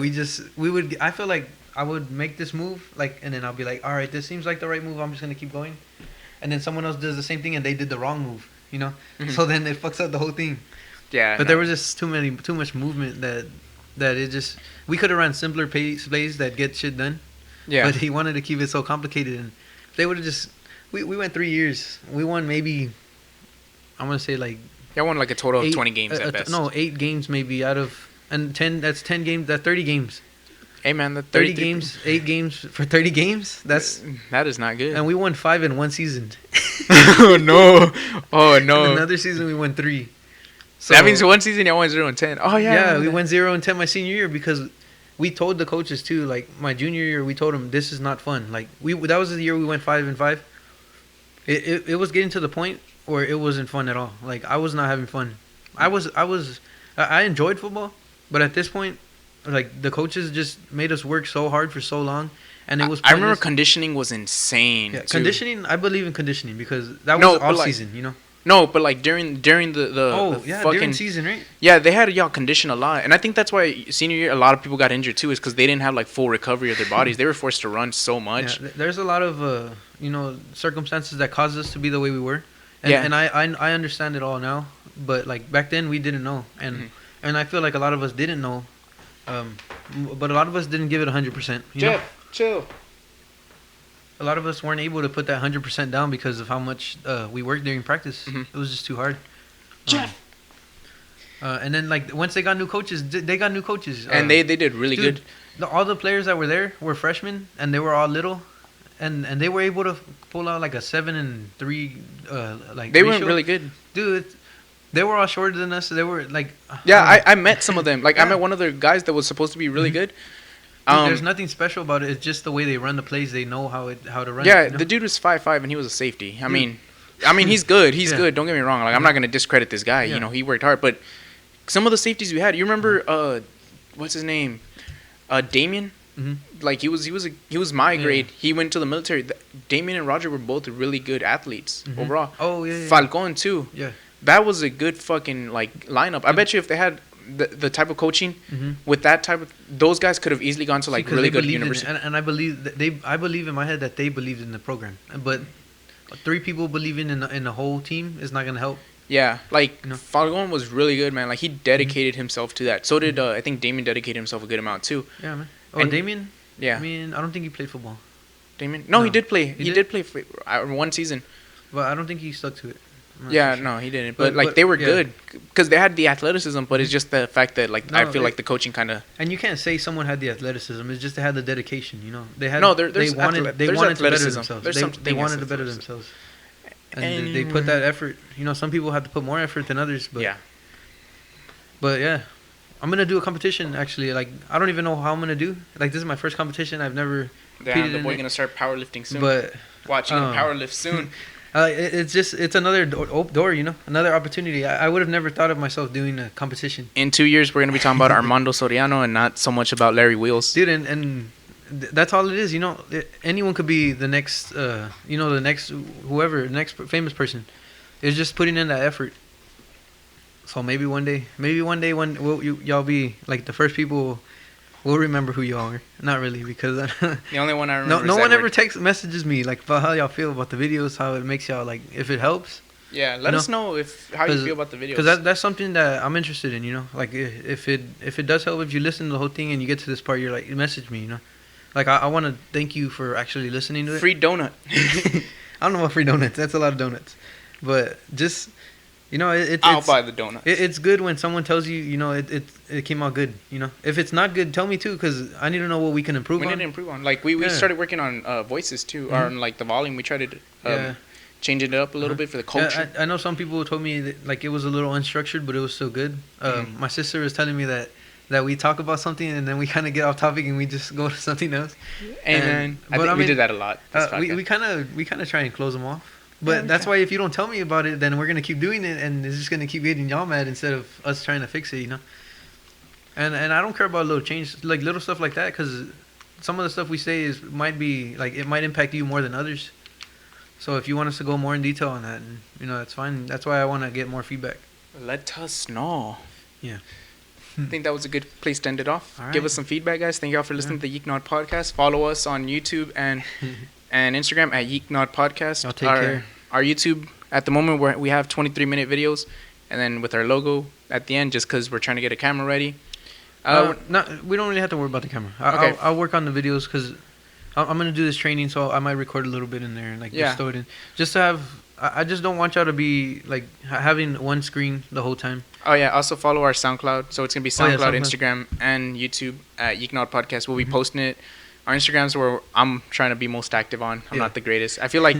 I feel like I would make this move, like, and then I'll be like, all right, this seems like the right move. I'm just going to keep going. And then someone else does the same thing and they did the wrong move, you know? So then it fucks up the whole thing. Yeah. But there was just too much movement that it just, we could have run simpler plays that get shit done. Yeah. But he wanted to keep it so complicated, and they would have just, we went 3 years. We won maybe, I'm going to say, like. Yeah, won like a total of 20 games at best. No, 8 games maybe out of, and 10, that's 10 games, that's 30 games. Hey man, the 30 games, 8 games for 30 games. That is not good. And we won 5 in one season. Oh no! And another season we won 3. So that means one season y'all won 0 and 10. Oh yeah. Yeah, we went 0 and 10 my senior year because we told the coaches too. Like my junior year, we told them this is not fun. Like that was the year we went 5-5. It was getting to the point where it wasn't fun at all. Like I was not having fun. I enjoyed football, but at this point, like the coaches just made us work so hard for so long, and it was. I remember conditioning was insane. Yeah, conditioning. I believe in conditioning because that was off season. You know. No, but like during the fucking during season, right? Yeah, they had y'all condition a lot, and I think that's why senior year a lot of people got injured too, is because they didn't have like full recovery of their bodies. They were forced to run so much. Yeah, there's a lot of circumstances that caused us to be the way we were, and I understand it all now, but like back then we didn't know, and I feel like a lot of us didn't know, but a lot of us didn't give it 100%. Jeff, chill. A lot of us weren't able to put that 100% down because of how much we worked during practice. It was just too hard. Jeff. And then like once they got new coaches, and they did really good. All the players that were there were freshmen, and they were all little, and they were able to pull out like a 7-3 like. They ratio. weren't really good, dude. They were all shorter than us. They were like. Yeah, I met some of them. Like I met one of the guys that was supposed to be really good. Dude, there's nothing special about it. It's just the way they run the plays. They know how to run. Yeah, it, you know? The dude was 5'5" and he was a safety. I mean, he's good. He's good. Don't get me wrong. Like I'm not gonna discredit this guy. You know, he worked hard. But some of the safeties we had, you remember? What's his name? Damien. Mm-hmm. Like he was my grade. He went to the military. Damien and Roger were both really good athletes overall. Oh yeah. Falcon too. Yeah. That was a good fucking like lineup. I bet you if they had the type of coaching with that type of, those guys could have easily gone to like really good university. And I believe that I believe in my head that they believed in the program, but 3 people believing in the whole team is not gonna help. Yeah, like Falcon was really good, man. Like he dedicated himself to that. So did I think Damien dedicated himself a good amount too. Yeah, man. Oh, and Damien. Yeah. I mean, I don't think he played football. Damien? No, he did play. He did play for 1 season. But I don't think he stuck to it. Yeah, sure. No, he didn't. But like they were good because they had the athleticism. But it's just the fact that like I feel like the coaching kind of. And you can't say someone had the athleticism. It's just they had the dedication. You know, they had. No, they wanted to better themselves. They wanted to better themselves. And they put that effort. You know, some people have to put more effort than others. But yeah. But yeah, I'm gonna do a competition actually. Like I don't even know how I'm gonna do. Like this is my first competition. I've never. Damn, the boy gonna start powerlifting soon. But watching him powerlift soon. It's another door, you know, another opportunity. I would have never thought of myself doing a competition. In 2 years, we're gonna be talking about Armando Soriano and not so much about Larry Wheels, dude. And that's all it is, you know. Anyone could be the next, the next whoever, the next famous person. It's just putting in that effort. So maybe one day, when y'all be like the first people. We'll remember who you are. Not really, because the only one I remember. No one ever messages me like about how y'all feel about the videos, how it makes y'all like if it helps. Yeah, let us know how you feel about the videos. Because that's something that I'm interested in. You know, like if it does help, if you listen to the whole thing and you get to this part, you're like, message me. You know, like I want to thank you for actually listening to it. Free donut. I don't know about free donuts. That's a lot of donuts, but just. You know, I'll buy the donut. It's good when someone tells you, you know, it came out good. You know, if it's not good, tell me too, because I need to know what we can improve on. We need to improve on. Like we started working on voices too, or on like the volume. We tried to change it up a little bit for the culture. I know some people told me that, like it was a little unstructured, but it was still good. My sister was telling me that we talk about something and then we kind of get off topic and we just go to something else. And I think we did that a lot. We kind of try and close them off. But that's why if you don't tell me about it, then we're going to keep doing it, and it's just going to keep getting y'all mad instead of us trying to fix it, you know? And I don't care about little change, like little stuff like that, because some of the stuff we say might be, like, it might impact you more than others. So if you want us to go more in detail on that, you know, that's fine. That's why I want to get more feedback. Let us know. Yeah. I think that was a good place to end it off. Right. Give us some feedback, guys. Thank y'all for listening to the Yeek Nod Podcast. Follow us on YouTube and Instagram at Yeek Nod Podcast. Y'all take care. Our YouTube, at the moment, we have 23-minute videos, and then with our logo at the end, just because we're trying to get a camera ready. We don't really have to worry about the camera. Okay. I'll work on the videos, because I'm going to do this training, so I might record a little bit in there and just throw it in. Just to have... I just don't want y'all to be like having one screen the whole time. Oh yeah, also follow our SoundCloud. So it's gonna be SoundCloud, Instagram, and YouTube at Yeek Nod Podcast. We'll be posting it. Our Instagrams where I'm trying to be most active on. I'm not the greatest. I feel like